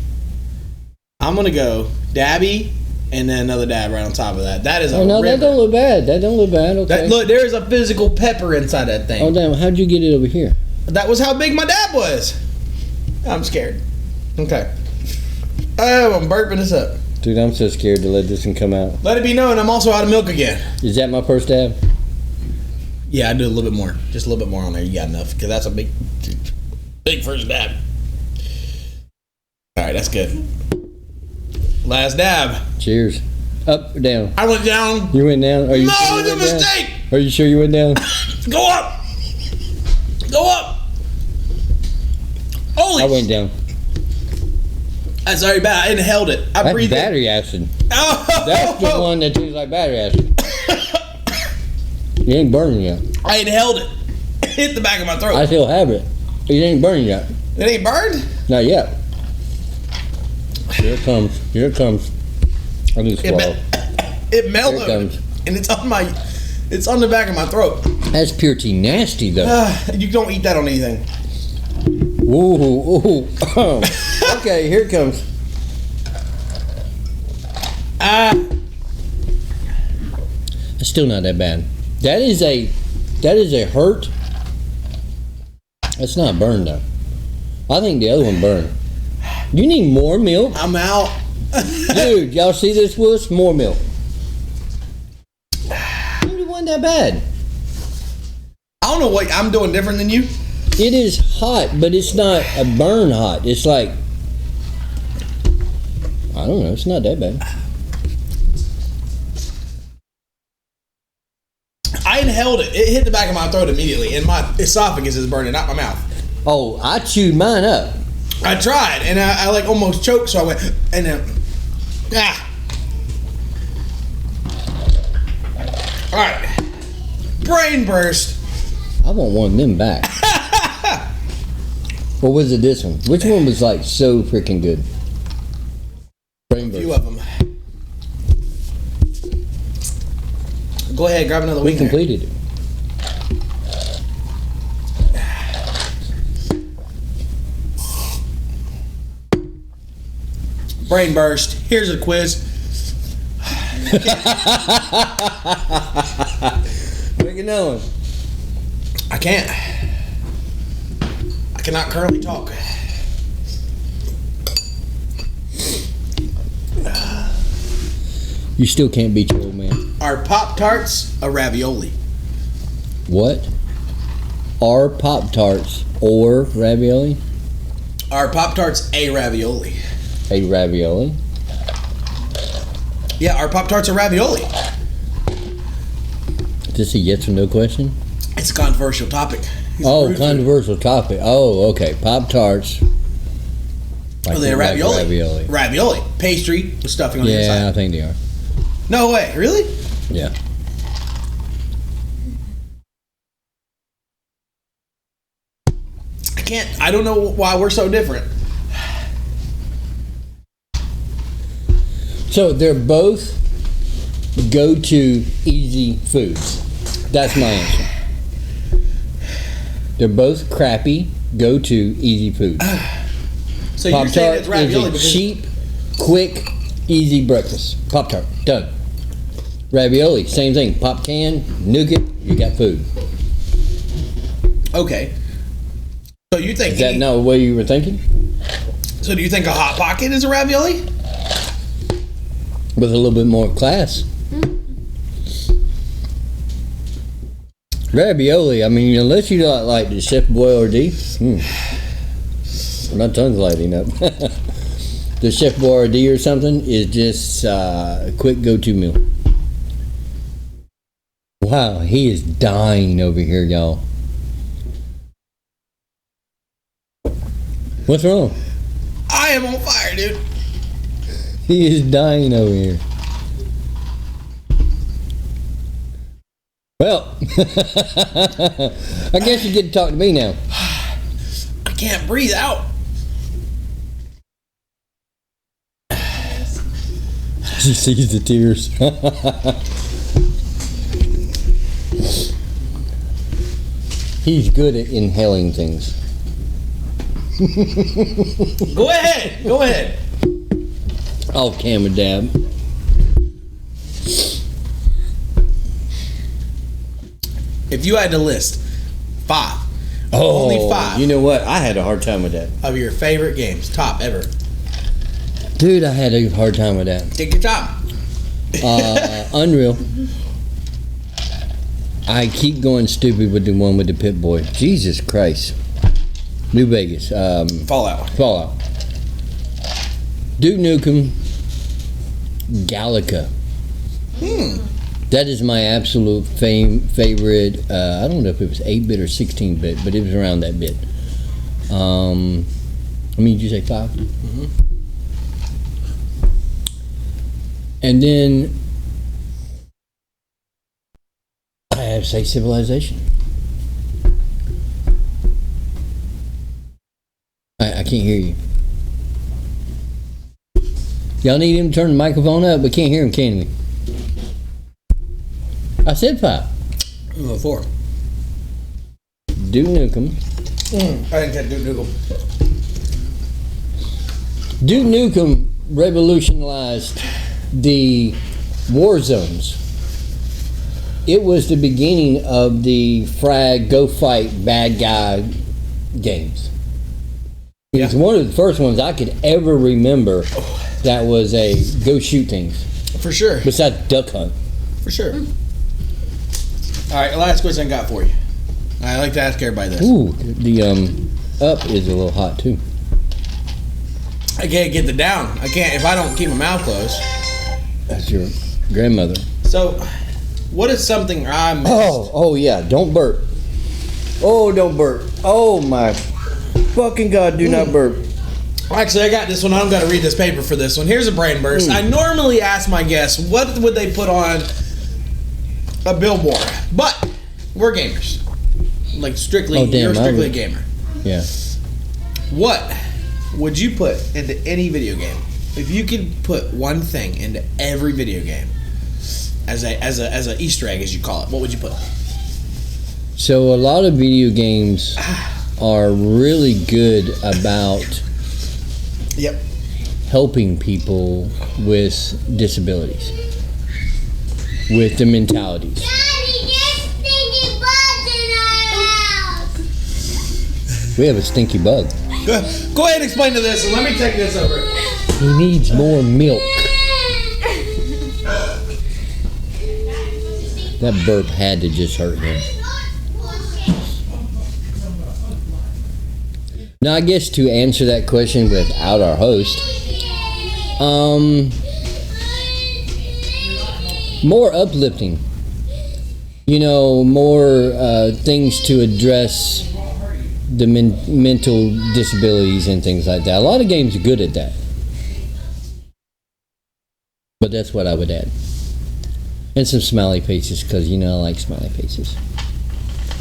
I'm going to go dabby and then another dab right on top of that. That is a no, river. that don't look bad. Okay. Look, there is a physical pepper inside that thing. Oh, damn. How'd you get it over here? That was how big my dab was. I'm scared. Okay. Oh, I'm burping this up. Dude, I'm so scared to let this one come out. Let it be known, I'm also out of milk again. Is that my first dab? Yeah, I do a little bit more. Just a little bit more on there. You got enough. Because that's a big first dab. All right, that's good. Last dab. Cheers. Up or down? I went down. You went down? Are you No, sure it's a mistake. Down? Are you sure you went down? Go up. Go up. Holy. I went down. That's already bad. I inhaled it. I That's breathed battery acid. Oh. That's the one that tastes like battery acid. You ain't burning yet. I inhaled it. It hit the back of my throat. I still have it. It ain't burning yet. It ain't burned? Not yet. Here it comes. Here it comes. I need to swallow. It mellowed. Here it comes. And it's on the back of my throat. That's purity nasty though. You don't eat that on anything. Ooh. Okay, here it comes. It's still not that bad. That is a hurt. It's not burned though. I think the other one burned. You need more milk. I'm out. Dude, y'all see this wuss? More milk. Dude, it wasn't that bad. I don't know what I'm doing different than you. It is hot, but it's not a burn hot. It's like, I don't know, it's not that bad. I inhaled it. It hit the back of my throat immediately, and my esophagus is burning, not my mouth. Oh, I chewed mine up. I tried, and I like almost choked, so I went, and then, All right. Brain burst. I want one of them back. Or was it this one? Which one was like so freaking good? Brain A burst. few of them. Go ahead, grab another We wing. completed it. Brain burst. Here's a quiz. Make it known. I can't. I cannot currently talk. You still can't beat your old man. Are Pop-Tarts a ravioli? What? Are Pop-Tarts or ravioli? Are Pop-Tarts a ravioli? A ravioli? Yeah, are Pop-Tarts a ravioli? Is this a yes or no question? It's a controversial topic. Controversial topic. Oh, okay. Pop-Tarts. Are they a ravioli? Like ravioli. Ravioli. Pastry with stuffing on the inside. Yeah, I think they are. No way. Really? Yeah. I don't know why we're so different. So they're both go-to easy foods. That's my answer. They're both crappy go-to easy foods. So you're saying it's ravioli is a because cheap, quick, easy breakfast. Pop-Tart, done. Ravioli, same thing. Pop can, nuke it, you got food. Okay. So you think Is that not the way you were thinking? So do you think a Hot Pocket is a ravioli? With a little bit more class. Ravioli, I mean, unless you like the Chef Boyardee. My tongue's lighting up. The Chef Boyardee or something is just a quick go-to meal. Wow, he is dying over here, y'all. What's wrong? I am on fire, dude. He is dying over here. Well, I guess you get to talk to me now. I can't breathe out. She sees the tears. He's good at inhaling things. Go ahead. Go ahead. Oh, camera dab. If you had to list 5, Oh, only 5 You know what? I had a hard time with that. of your favorite games, top ever, Dude, I had a hard time with that. take your time. Unreal. I keep going stupid with the one with the Pip-Boy. Jesus Christ. New Vegas. Fallout. Duke Nukem. Galaga. That is my absolute favorite. I don't know if it was 8-bit or 16-bit, but it was around that bit. Did you say 5? Mm-hmm. And then I have to say Civilization. I can't hear you. Y'all need him to turn the microphone up, but can't hear him, can we? I said 5. 4. Duke Nukem. I didn't get Duke Nukem. Duke Nukem revolutionized the war zones. It was the beginning of the frag, go fight, bad guy games. It was one of the first ones I could ever remember that was a go shoot things. For sure. Besides Duck Hunt. For sure. All right, last question I got for you. I like to ask everybody this. Ooh, the up is a little hot too. I can't get the down. I can't if I don't keep my mouth closed. That's your grandmother. So, what is something I missed? Oh yeah, don't burp. Oh, don't burp. Oh my fucking God, do not burp. Actually, I got this one. I don't got to read this paper for this one. Here's a brain burst. I normally ask my guests, what would they put on a billboard? But we're gamers. Like strictly, you're strictly a gamer. Yeah. What would you put into any video game? If you could put one thing into every video game as a Easter egg, as you call it, what would you put? So a lot of video games are really good about Yep. helping people with disabilities, with the mentalities. Daddy, there's stinky bugs in our house. We have a stinky bug. Go ahead and explain to this, and let me take this over. He needs more milk. That burp had to just hurt him. Now, I guess to answer that question without our host, more uplifting. You know, more things to address the mental disabilities and things like that. A lot of games are good at that. But that's what I would add. And some smiley faces, because I like smiley faces.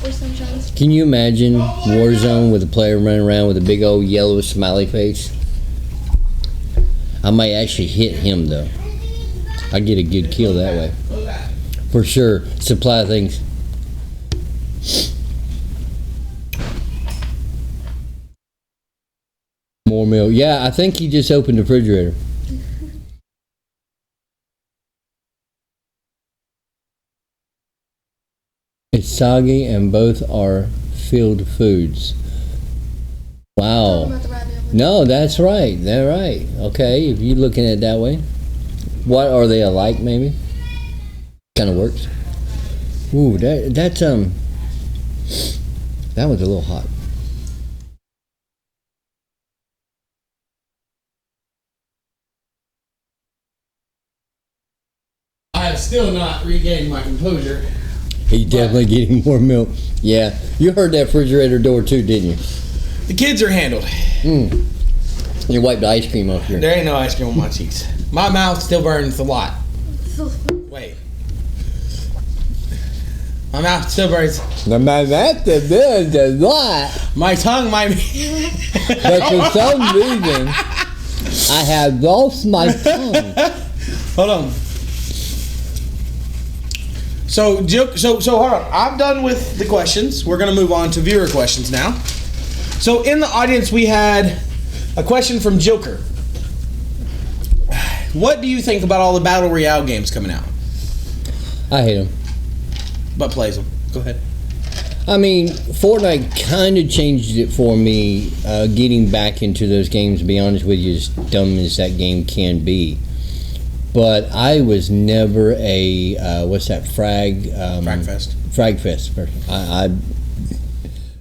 Or sunshines. Can you imagine Warzone with a player running around with a big old yellow smiley face? I might actually hit him, though. I get a good kill that way. For sure. Supply things. More milk. Yeah, I think he just opened the refrigerator. It's soggy and both are filled foods. Wow. No, that's right. They're right. Okay, if you're looking at it that way. What are they alike, maybe? Kind of works. Ooh, that was a little hot. I have still not regained my composure. He's definitely getting more milk. Yeah, you heard that refrigerator door too, didn't you? The kids are handled. You wiped the ice cream off here. There ain't no ice cream on my cheeks. My mouth still burns a lot. Wait. My mouth still burns. My mouth burns a lot. My tongue might be. But for some reason, I have lost my tongue. Hold on. So hold on. I'm done with the questions. We're going to move on to viewer questions now. So in the audience, we had a question from Joker. What do you think about all the Battle Royale games coming out? I hate them. But plays them. Go ahead. I mean, Fortnite kind of changed it for me, getting back into those games, to be honest with you, as dumb as that game can be. But I was never a Fragfest. Fragfest person.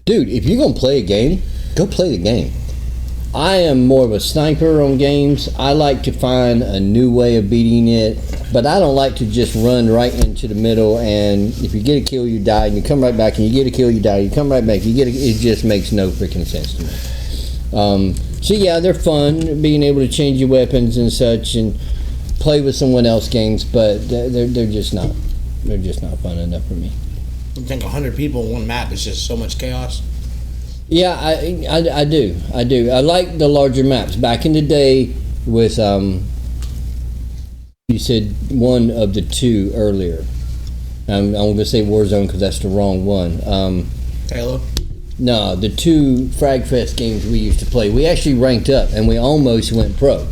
Dude, if you're gonna play a game, go play the game. I am more of a sniper on games. I like to find a new way of beating it, but I don't like to just run right into the middle. And if you get a kill, you die, and you come right back, and you get a kill, you die, you come right back, it just makes no freaking sense to me. So yeah, they're fun, being able to change your weapons and such, and play with someone else games, but they're just not fun enough for me. I think 100 people in one map is just so much chaos. Yeah, I do. I like the larger maps. Back in the day with you said one of the two earlier. I'm going to say Warzone because that's the wrong one. Halo? No, the two Fragfest games we used to play. We actually ranked up and we almost went pro.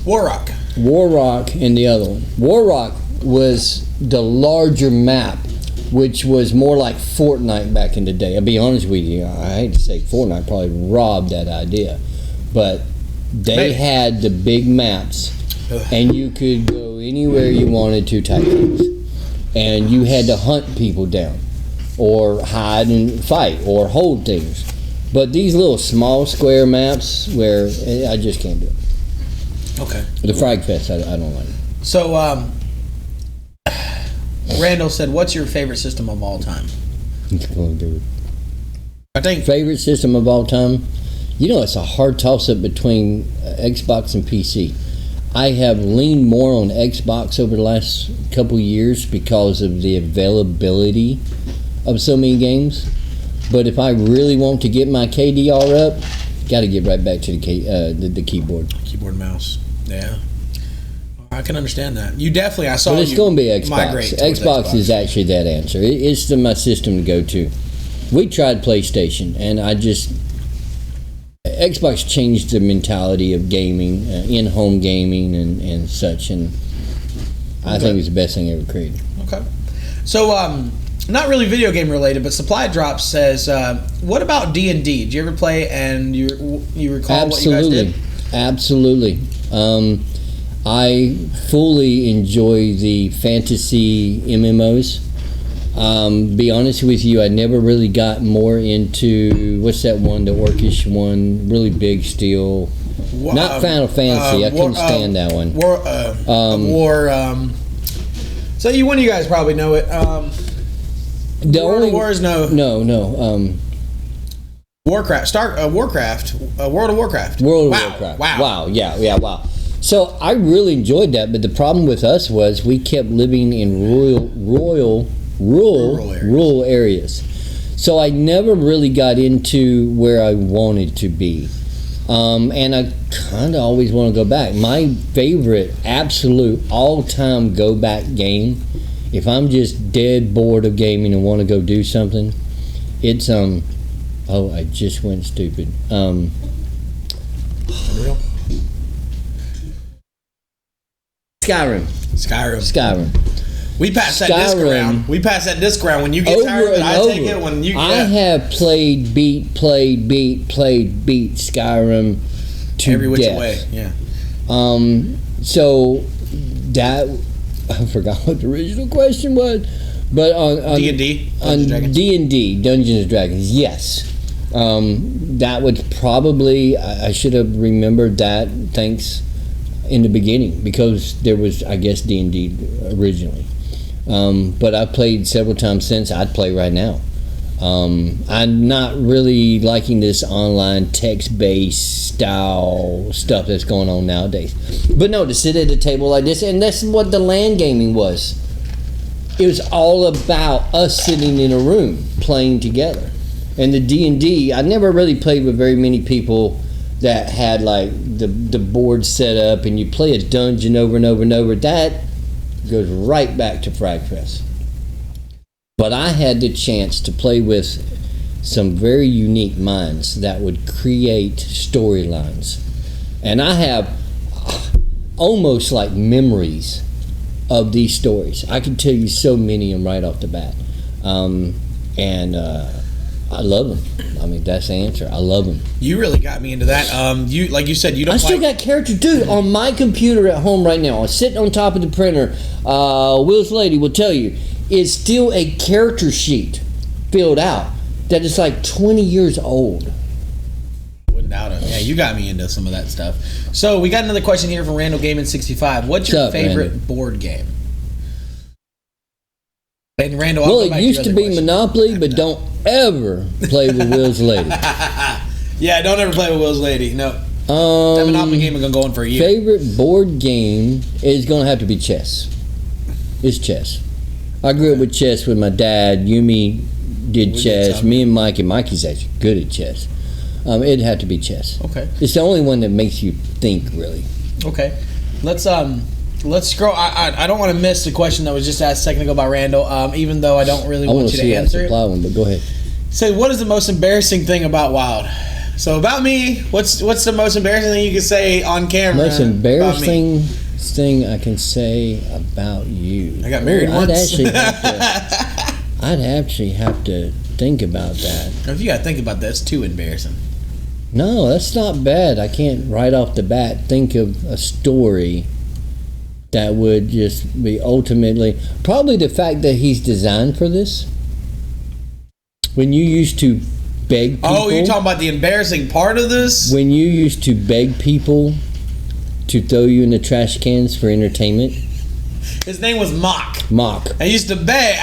Warrock. Warrock and the other one. Warrock was the larger map, which was more like Fortnite back in the day. I'll be honest with you, I hate to say Fortnite probably robbed that idea, but they had the big maps, and you could go anywhere you wanted to type things, and you had to hunt people down, or hide and fight, or hold things. But these little small square maps, where I just can't do it. Okay. The Fragfest, I don't like it. So, Randall said, what's your favorite system of all time? I think favorite system of all time, it's a hard toss-up between Xbox and PC. I have leaned more on Xbox over the last couple years because of the availability of so many games. But if I really want to get my KDR up, got to get right back to the keyboard. Keyboard and mouse. Yeah. I can understand that. You definitely, I saw. But it's going to be Xbox. Xbox is actually that answer. It's my system to go to. We tried PlayStation, and Xbox changed the mentality of gaming, in-home gaming and such, and I think it's the best thing ever created. Okay. So, not really video game related, but Supply Drop says, what about D&D? Did you ever play and you recall what you guys did? Absolutely. I fully enjoy the fantasy MMOs. Be honest with you, I never really got more into, what's that one, the orcish one, really big steel. Not Final Fantasy. I couldn't stand that one. So one of you guys probably know it. World of Warcraft. World of Warcraft. Wow. Yeah. Wow. So I really enjoyed that, but the problem with us was we kept living in rural areas. So I never really got into where I wanted to be. And I kind of always want to go back. My favorite, absolute, all-time go-back game, if I'm just dead bored of gaming and want to go do something, it's, I just went stupid. Skyrim. We passed that disc around. When you get tired of it, I take it. I have played beat Skyrim to every which death. way. Yeah. So that I forgot what the original question was, but on D&D, Dungeons and Dragons, yes. That would probably I should have remembered that. Thanks. In the beginning, because there was, I guess, D&D originally. But I've played several times since. I'd play right now. I'm not really liking this online text-based style stuff that's going on nowadays. But no, to sit at a table like this, and that's what the LAN gaming was. It was all about us sitting in a room playing together. And the D&D, I never really played with very many people that had like the board set up and you play a dungeon over and over and over. That goes right back to Frag Fest. But I had the chance to play with some very unique minds that would create storylines. And I have almost like memories of these stories. I can tell you so many of them right off the bat. I love them. I mean, that's the answer. I love them. You really got me into that. Like you said, you don't. I still got characters, dude. On my computer at home right now, I'm sitting on top of the printer. Will's lady will tell you, it's still a character sheet filled out that is like 20 years old. Wouldn't doubt it. Yeah, you got me into some of that stuff. So we got another question here from Randall Gaming 65. What's your favorite board game? And Randall, well, it used to be Monopoly, but don't ever play with Will's lady. Yeah, don't ever play with Will's lady. No. That Monopoly game is going to go on for a year. Favorite board game is going to have to be chess. It's chess. I grew up with chess with my dad. Yumi did chess. Me and Mikey. Mikey's actually good at chess. It'd have to be chess. Okay. It's the only one that makes you think, really. Okay. Let's scroll. I don't want to miss the question that was just asked a second ago by Randall, even though I don't really want you to answer it. One, but go ahead. Say, what is the most embarrassing thing about Wild? So about me, what's the most embarrassing thing you can say on camera? Most embarrassing thing I can say about you. I got married once. I'd actually have to think about that. If you got to think about that, it's too embarrassing. No, that's not bad. I can't right off the bat think of a story that would just be ultimately probably the fact that he's designed for this. When you used to beg people. Oh, you're talking about the embarrassing part of this? When you used to beg people to throw you in the trash cans for entertainment. His name was Mock. I used to beg.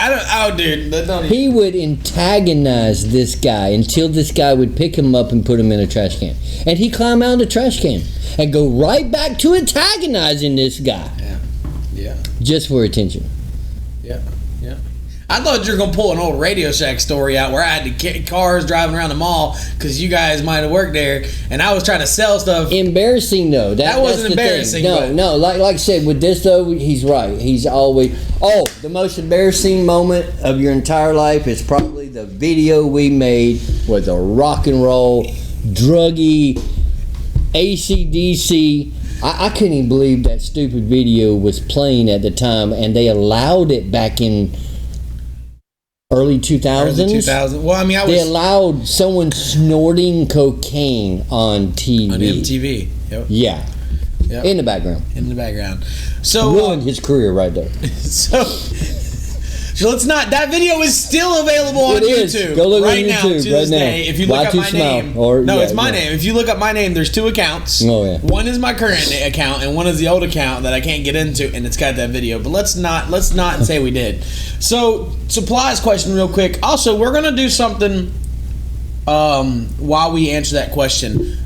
He would antagonize this guy until this guy would pick him up and put him in a trash can. And he'd climb out of the trash can and go right back to antagonizing this guy. Yeah. Just for attention. Yeah. I thought you were going to pull an old Radio Shack story out where I had cars driving around the mall because you guys might have worked there and I was trying to sell stuff. Embarrassing, though. That wasn't embarrassing. No. Like I said, with this, though, he's right. He's always... Oh, the most embarrassing moment of your entire life is probably the video we made with a rock and roll druggy, AC/DC. I couldn't even believe that stupid video was playing at the time, and they allowed it back in early 2000s. Early 2000. Well, I mean, they allowed someone snorting cocaine on TV. On MTV. Yep. Yeah. Yep. In the background. In the background. So ruined his career right there. So let's not. That video is still available on YouTube. Go look right on now YouTube to right this now. day. If you look up my name, it's my name. If you look up my name, there's 2 accounts. Oh yeah. One is my current account, and one is the old account that I can't get into, and it's got that video. But let's not say we did. So supplies question real quick. Also, we're gonna do something while we answer that question.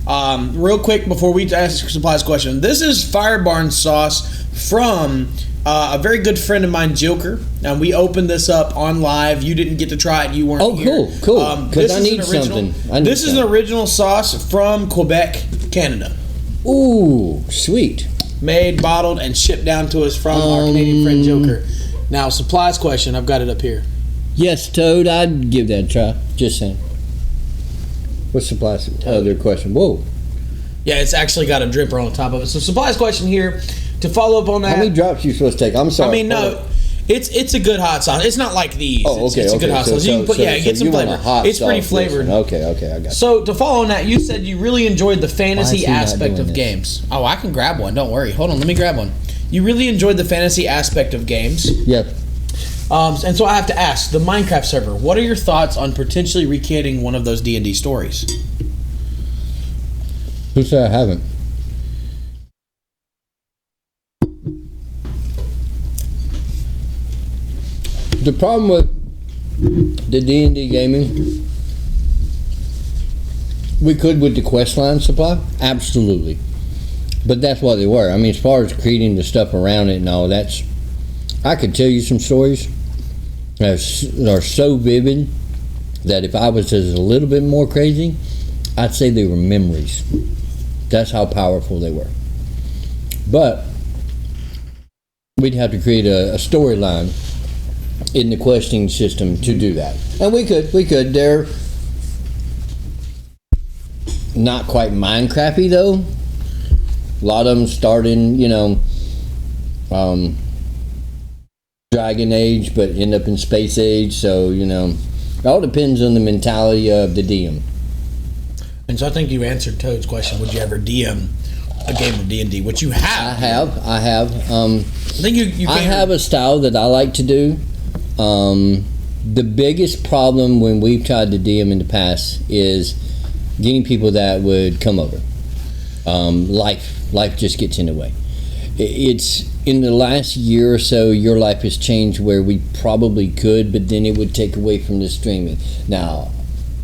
Real quick before we ask supplies question. This is Fire Barn sauce from a very good friend of mine, Joker, and we opened this up on live. You didn't get to try it; you weren't here. Oh, cool. Because I need something. This is an original sauce from Quebec, Canada. Ooh, sweet. Made, bottled, and shipped down to us from our Canadian friend Joker. Now, supplies question. I've got it up here. Yes, Toad. I'd give that a try. Just saying. What's supplies? Other question. Whoa. Yeah, it's actually got a dripper on top of it. So, supplies question here. To follow up on that, how many drops you supposed to take? I'm sorry. I mean, no, it's a good hot sauce. It's not like these. Oh, okay, it's a good hot sauce. You can put, get some flavor. It's pretty flavored. Okay, I got you. So to follow on that, you said you really enjoyed the fantasy aspect of games. Oh, I can grab one. Don't worry. Hold on, let me grab one. You really enjoyed the fantasy aspect of games. Yep. And so I have to ask, the Minecraft server, what are your thoughts on potentially recreating one of those D&D stories? Who said I haven't? The problem with the D&D gaming, we could with the quest line supply, absolutely. But that's what they were. I mean, as far as creating the stuff around it and all, I could tell you some stories that are so vivid that if I was just a little bit more crazy, I'd say they were memories. That's how powerful they were. But we'd have to create a storyline in the questing system to do that. And we could. They're not quite Minecraft-y though. A lot of them start in, Dragon Age, but end up in Space Age. So, it all depends on the mentality of the DM. And so I think you answered Toad's question. Would you ever DM a game of D&D? Which you have. I have. I think you I have a style that I like to do. The biggest problem when we've tried to DM in the past is getting people that would come over. Life just gets in the way. It's in the last year or so, your life has changed where we probably could, but then it would take away from the streaming. Now,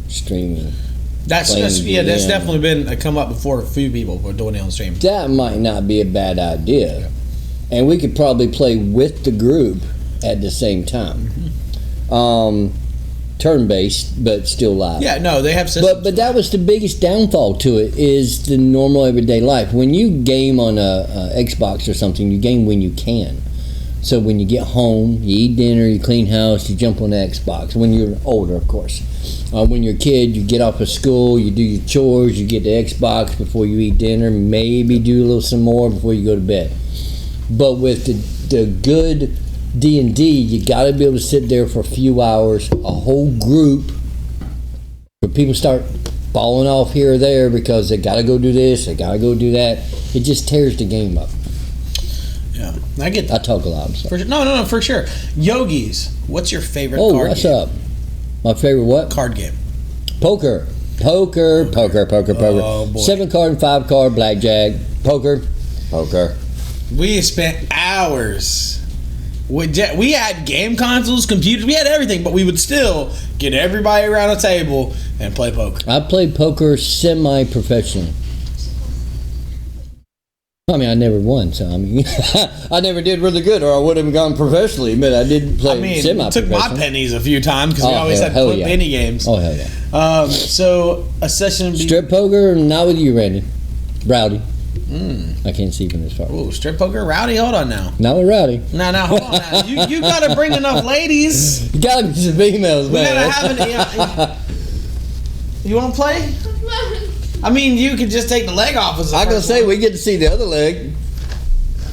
streaming. That's definitely been a come up before. A few people were doing it on stream. That might not be a bad idea, and we could probably play with the group at the same time. Turn-based, but still live. Yeah, no, they have systems. But that was the biggest downfall to it, is the normal everyday life. When you game on a Xbox or something, you game when you can. So when you get home, you eat dinner, you clean house, you jump on the Xbox. When you're older, of course. When you're a kid, you get off of school, you do your chores, you get the Xbox before you eat dinner, maybe do some more before you go to bed. But with the good D&D, you got to be able to sit there for a few hours, a whole group, where people start falling off here or there because they got to go do this, they got to go do that. It just tears the game up. Yeah, I get that. I talk a lot. For sure. No, for sure. Yogis, what's your favorite card game? Oh, what's up? My favorite what? Card game. Poker. Oh, boy. 7 card and 5 card blackjack. Poker. We spent hours. We had game consoles, computers, we had everything, but we would still get everybody around a table and play poker. I played poker semi-professionally. I mean, I never won, so I mean, I never did really good, or I would have gone professionally, but I did play semi-professionally. I took my pennies a few times because we always had penny games. Oh, hell yeah. So, a session... Strip poker, not with you, Randy. Rowdy. I can't see from this far. Ooh, strip poker, Rowdy. Hold on now. Not with Rowdy. No, hold on now. You got to bring enough ladies. You got to be some females, man. We got to have an. You want to play? I mean, you could just take the leg off. As I gonna say we get to see the other leg.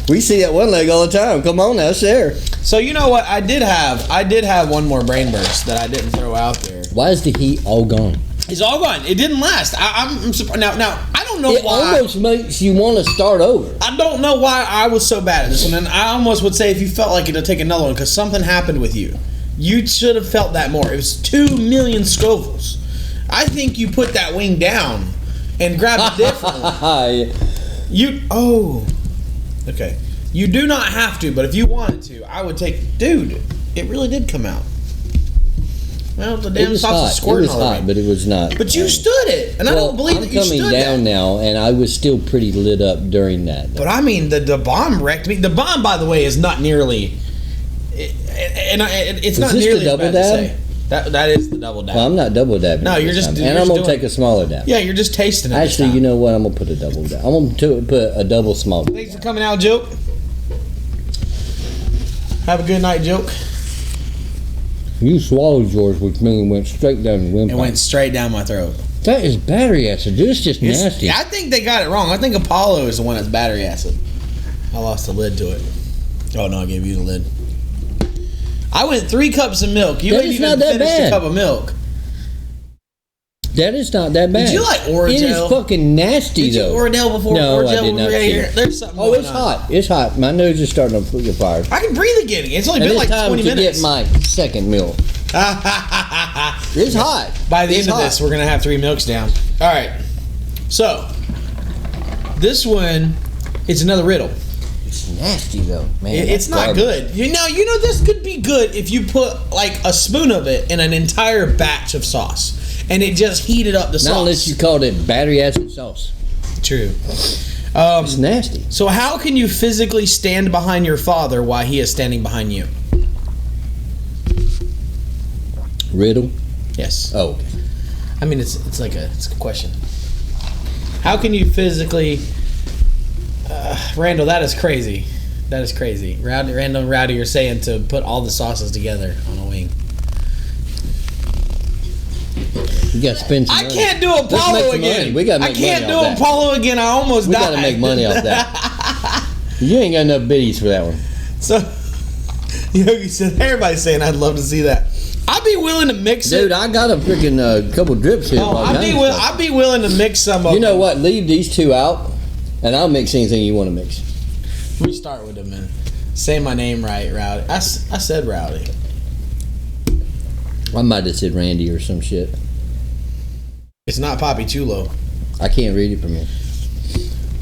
We see that one leg all the time. Come on now, share. So you know what? I did have one more brain burst that I didn't throw out there. Why is the heat all gone? It's all gone. It didn't last. I'm surprised. Now I don't know It why. almost makes you want to start over. I don't know why I was so bad at this one, and I almost would say if you felt like it, to take another one because something happened with you. You should have felt that more. It was 2 million Scovilles. I think you put that wing down and grabbed a different one. Okay. You do not have to, but if you wanted to, I would take. Dude, it really did come out. Well, the damn sauce was squirting all over. It was hot, but it was not. But you stood it, and I don't believe that you stood that. I'm coming down now, and I was still pretty lit up during that. But I mean, the bomb wrecked me. The bomb, by the way, is not nearly. It's not nearly as bad to say. That is the double dab. Well, I'm not double dabbing. No, you're just. And I'm gonna take a smaller dab. Yeah, you're just tasting it. Actually, you know what? I'm gonna put a double dab. I'm gonna put a double small. Thanks for coming out, Joke. Have a good night, Joke. You swallowed yours, which means it went straight down the windpipe. It went straight down my throat. That is battery acid. This is just nasty. I think they got it wrong. I think Apollo is the one that's battery acid. I lost the lid to it. Oh no, I gave you the lid. I went 3 cups of milk. You ain't even finished a cup of milk. That is not that bad. Did you like Orajel? It is fucking nasty, though. Did you Orajel before? No, Orajel I did not. Here? There's something going on. It's hot. It's hot. My nose is starting to get fired. I can breathe again. It's only been like 20 minutes. It's time to get my second milk. It's hot. By the end of this, we're going to have 3 milks down. All right. So, this one, it's another riddle. It's nasty, though, man. It's not good. You know, this could be good if you put like a spoon of it in an entire batch of sauce. And it just heated up the sauce. Not unless you called it battery acid sauce. True. It's nasty. So how can you physically stand behind your father while he is standing behind you? Riddle? Yes. Oh. I mean, it's a question. How can you physically... Randall, that is crazy. That is crazy. Randall and Rowdy are saying to put all the sauces together on a wing. You got to spend some money. I can't do Apollo again. We got to make money off that. I can't do Apollo again. I almost died. We got to make money off that. You ain't got enough biddies for that one. So, Yogi said, everybody's saying I'd love to see that. I'd be willing to mix it. Dude, I got a freaking couple drips here. I'd be willing to mix some of them. You know what? Leave these 2 out, and I'll mix anything you want to mix. Let me start with them, man. Say my name right, Rowdy. I said Rowdy. I might have said Randy or some shit. It's not Papi Chulo. I can't read it from here.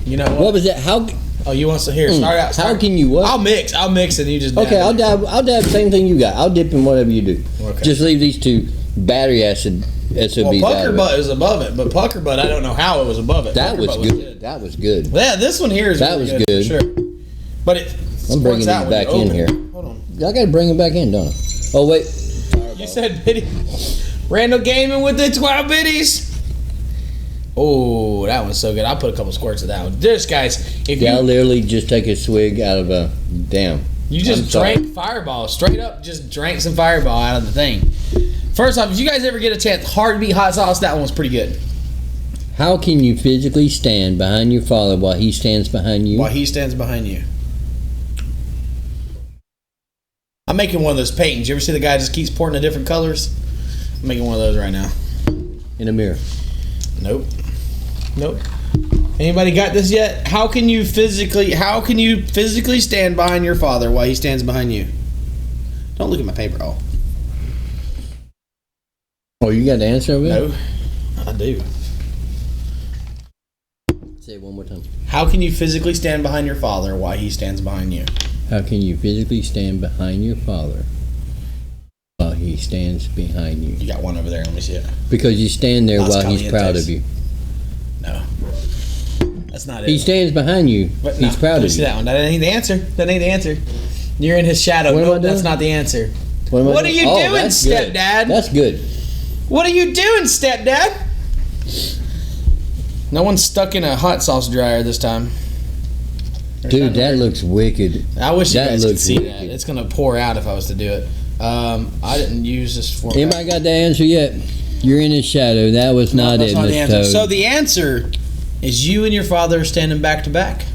You know what? What was that? How? Oh, you want to hear? Start out. How can you what? I'll mix, and you just. Okay, I'll dab. Same thing you got. I'll dip in whatever you do. Okay. Just leave these 2 battery acid SOBs. Well, Pucker Butt is above it, but Pucker Butt, I don't know how it was above it. That was good. That was good. Yeah, this one here is that really was good. For sure. But I'm bringing these back in here. Hold on. I got to bring them back in, don't I? Oh wait. You said biddy. Randall Gaming with the 12 biddies. Oh, that one's so good. I'll put a couple squirts of that one. This, guys, I'll literally just take a swig out of a damn. You just drank Fireball. Straight up, just drank some Fireball out of the thing. First off, if you guys ever get a chance, Heartbeat Hot Sauce, that one was pretty good. How can you physically stand behind your father while he stands behind you? While he stands behind you. I'm making one of those paintings. You ever see the guy just keeps pouring the different colors? I'm making one of those right now. In a mirror. Nope. Anybody got this yet? How can you physically stand behind your father while he stands behind you? Don't look at my paper. Oh, you got the answer of it? No, I do. Say it one more time. How can you physically stand behind your father while he stands behind you? How can you physically stand behind your father while he stands behind you? You got one over there. Let me see it. Because you stand there while he's proud of you. No. That's not it. He stands behind you. But he's proud of you. See that one. That ain't the answer. You're in his shadow. No, that's not the answer. What are you doing, stepdad? That's good. What are you doing, stepdad? No one's stuck in a hot sauce dryer this time. Dude, that looks wicked. I wish you guys could see that. It's going to pour out if I was to do it. I didn't use this for... Anybody got the answer yet? You're in his shadow. That was not That's it, not the Miss answer. Toad. So the answer is you and your father are standing back to back.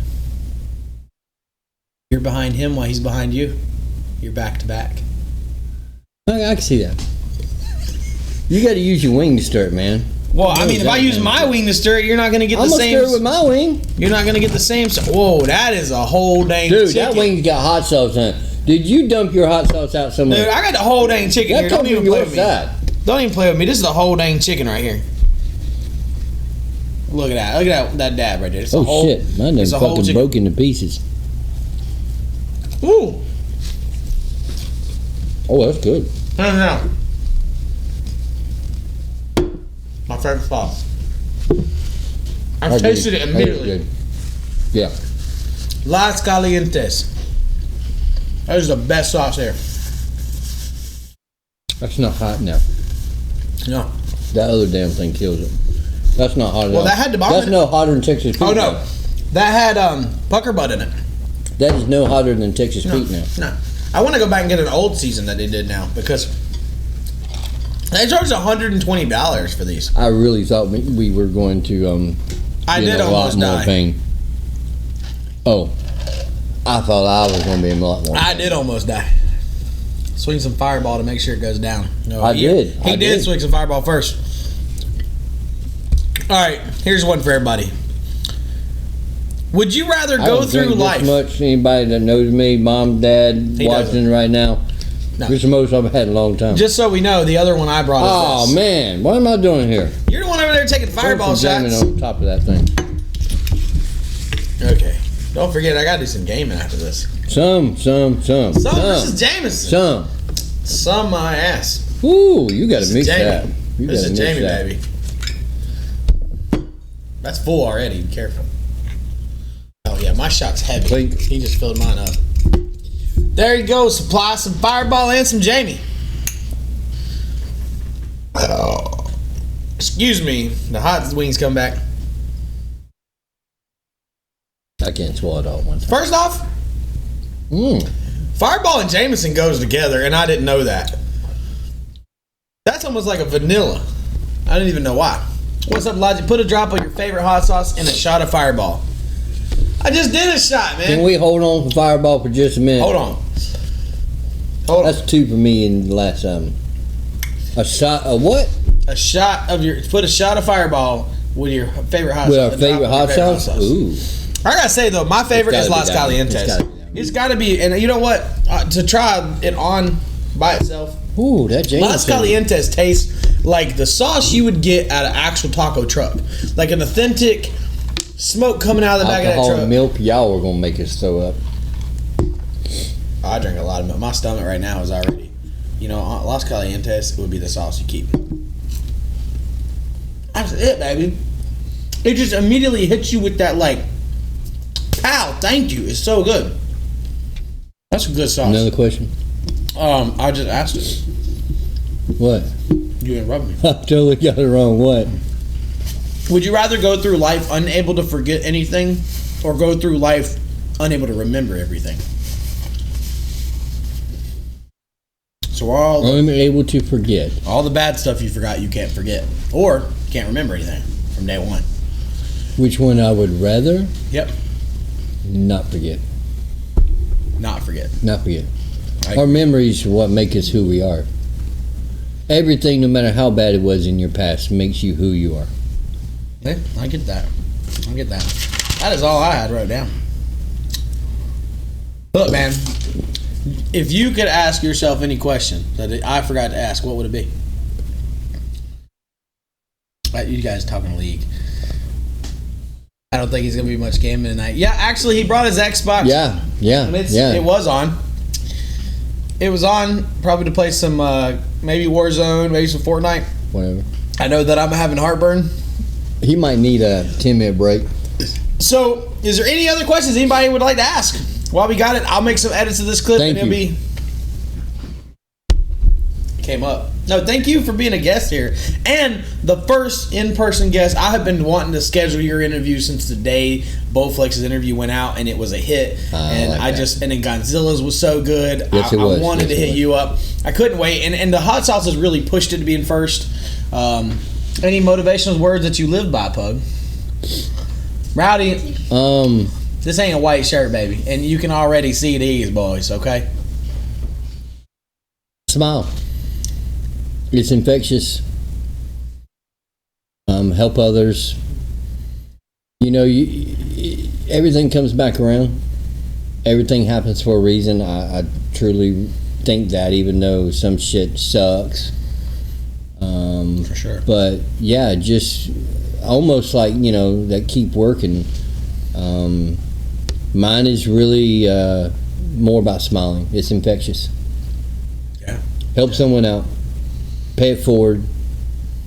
You're behind him while he's behind you. You're back to back. I can see that. You got to use your wing to stir it, man. Well, I mean, if I use my wing to stir it, you're not going to get the same. I'm gonna stir it with my wing. You're not going to get the same. Whoa, that is a whole dang Dude, chicken. that wing's got hot sauce on it. Did you dump your hot sauce out somewhere? Dude, I got the whole dang chicken that here. Don't comes even from play your with side. me. Don't even play with me. This is the whole dang chicken right here. Look at that. Look at that dab right there. It's Oh shit, mine done fucking broke into pieces. Ooh. Oh, that's good. Hands down. My favorite sauce. I've tasted it immediately. Yeah. Las Calientes. That is the best sauce there. That's not hot enough. No. That other damn thing kills it. That's not hot enough. Well, that had the bomb That's in no hotter than Texas Pete. Oh, no. now. That had pucker butt in it. That is no hotter than Texas Pete now. No. I want to go back and get an old season that they did now because they charged $120 for these. I really thought we were going to I be did in a lot almost more die. pain. Oh. I thought I was going to be in a lot more I pain. did almost die. Swing some fireball to make sure it goes down. No, I he did. He did swing some fireball first. All right, here's one for everybody. Would you rather I go don't through drink life? this much. Anybody that knows me, mom, dad, He watching doesn't. right now. No. This is the most I've had in a long time. Just so we know, the other one I brought is Oh this. man, what am I doing here? You're the one over there taking fireball Throw some shots. jamming on top of that thing. Okay. Don't forget, I gotta do some gaming after this. Some. Some versus Jameson. Some my ass. Ooh, you got This to is mix Jamie. that. You This gotta is mix Jamie, that. baby. That's full already. Be careful. Oh yeah, my shot's heavy. Clink. He just filled mine up. There you go. Supply some fireball and some Jamie. Oh. Excuse me. The hot wings come back. I can't swallow it all at once. First off, fireball and Jameson goes together, and I didn't know that. That's almost like a vanilla. I didn't even know why. What's up, Logic? Put a drop of your favorite hot sauce and a shot of fireball. I just did a shot, man. Can we hold on for Fireball for just a minute? Hold on. That's 2 for me in the last a shot of what? A shot of your. Put a shot of fireball with your favorite hot With sauce. our favorite hot sauce? Ooh. I gotta say though, my favorite It's is gotta Las be that one. Calientes. It's gotta be, and you know what? To try it on by itself. Ooh, that Jameson. Las Calientes tastes like the sauce you would get at an actual taco truck, like an authentic smoke coming out of the back of that Alcohol truck. and milk, y'all are gonna make us throw up. I drink a lot of milk. My stomach right now is already, Las Calientes would be the sauce you keep. That's it, baby. It just immediately hits you with that pow, thank you. It's so good. That's a good sauce. Another question? I just asked it. What? You interrupted me. I totally got it wrong. What? Would you rather go through life unable to forget anything or go through life unable to remember everything? So I'm able to forget. all the bad stuff you forgot, you can't forget. Or you can't remember anything from day one. Which one I would rather Yep. not forget. Not forget. Not forget. I- Our memories are what make us who we are. Everything, no matter how bad it was in your past, makes you who you are. Yeah, I get that. That is all I had wrote down. Look, man, if you could ask yourself any question that I forgot to ask, what would it be? You guys talking league. I don't think he's going to be much gaming tonight. Yeah, actually, he brought his Xbox. Yeah. It was on. It was on probably to play some maybe Warzone, maybe some Fortnite. Whatever. I know that I'm having heartburn. He might need a 10-minute break. So, is there any other questions anybody would like to ask? While we got it, I'll make some edits of this clip Thank and it'll you. be... came up. No, thank you for being a guest here. And the first in-person guest. I have been wanting to schedule your interview since the day Bowflex's interview went out, and it was a hit. And and then Godzilla's was so good. Yes, I wanted to hit you up. I couldn't wait. And the hot sauce has really pushed it to being first. Any motivational words that you live by, Pug? Rowdy, this ain't a white shirt, baby. And you can already see these boys, okay? Smile. It's infectious. Help others. You know, everything comes back around. Everything happens for a reason. I truly think that, even though some shit sucks. For sure. But yeah, just almost like, you know, that keep working. Mine is really more about smiling. It's infectious. Yeah. Help someone out. Pay it forward.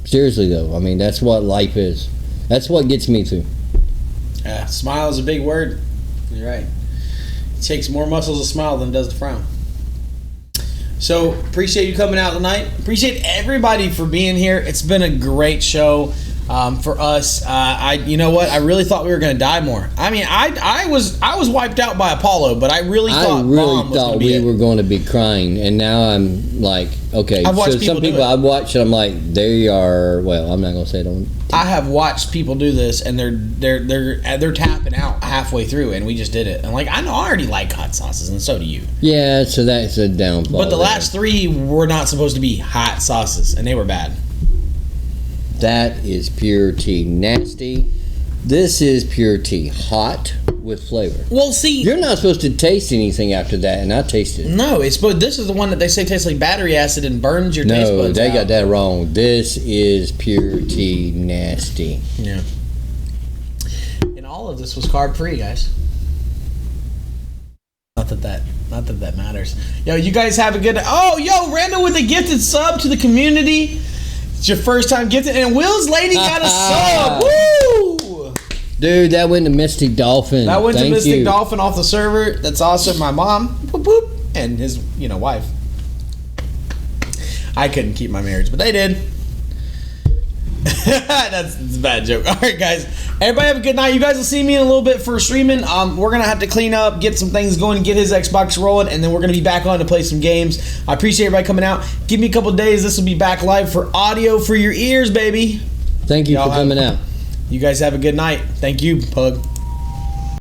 Seriously though, I mean, that's what life is. That's what gets me through. Yeah, smile is a big word. You're right. It takes more muscles to smile than it does to frown. So, appreciate you coming out tonight. Appreciate everybody for being here. It's been a great show for us. You know what? I really thought we were going to die more. I mean, I was wiped out by Apollo, but I really thought we were going to be crying, and now I'm like, okay. So some people I've watched, and I'm like, they are. Well, I'm not going to say it. I have watched people do this, and they're tapping out halfway through, and we just did it. And like, I know I already like hot sauces, and so do you. Yeah, so that's a downfall. But the last three were not supposed to be hot sauces, and they were bad. That is pure tea. Nasty. This is pure tea. Hot with flavor. Well, see, you're not supposed to taste anything after that, and I tasted it. No, this is the one that they say tastes like battery acid and burns your taste buds. No, they got that wrong. This is pure tea. Nasty. Yeah. And all of this was carb free, guys. Not that that matters. Yo, you guys have a good. Oh, yo, Randall with a gifted sub to the community. It's your first time gifted, and Will's lady got a sub. Woo! Dude, that went to Mystic Dolphin. That went to Mystic Dolphin off the server. That's awesome. My mom, boop, boop, and his, wife. I couldn't keep my marriage, but they did. That's a bad joke. All right, guys. Everybody have a good night. You guys will see me in a little bit for streaming. We're going to have to clean up, get some things going, get his Xbox rolling, and then we're going to be back on to play some games. I appreciate everybody coming out. Give me a couple days. This will be back live for audio for your ears, baby. Thank you for coming out. You guys have a good night. Thank you, Pug.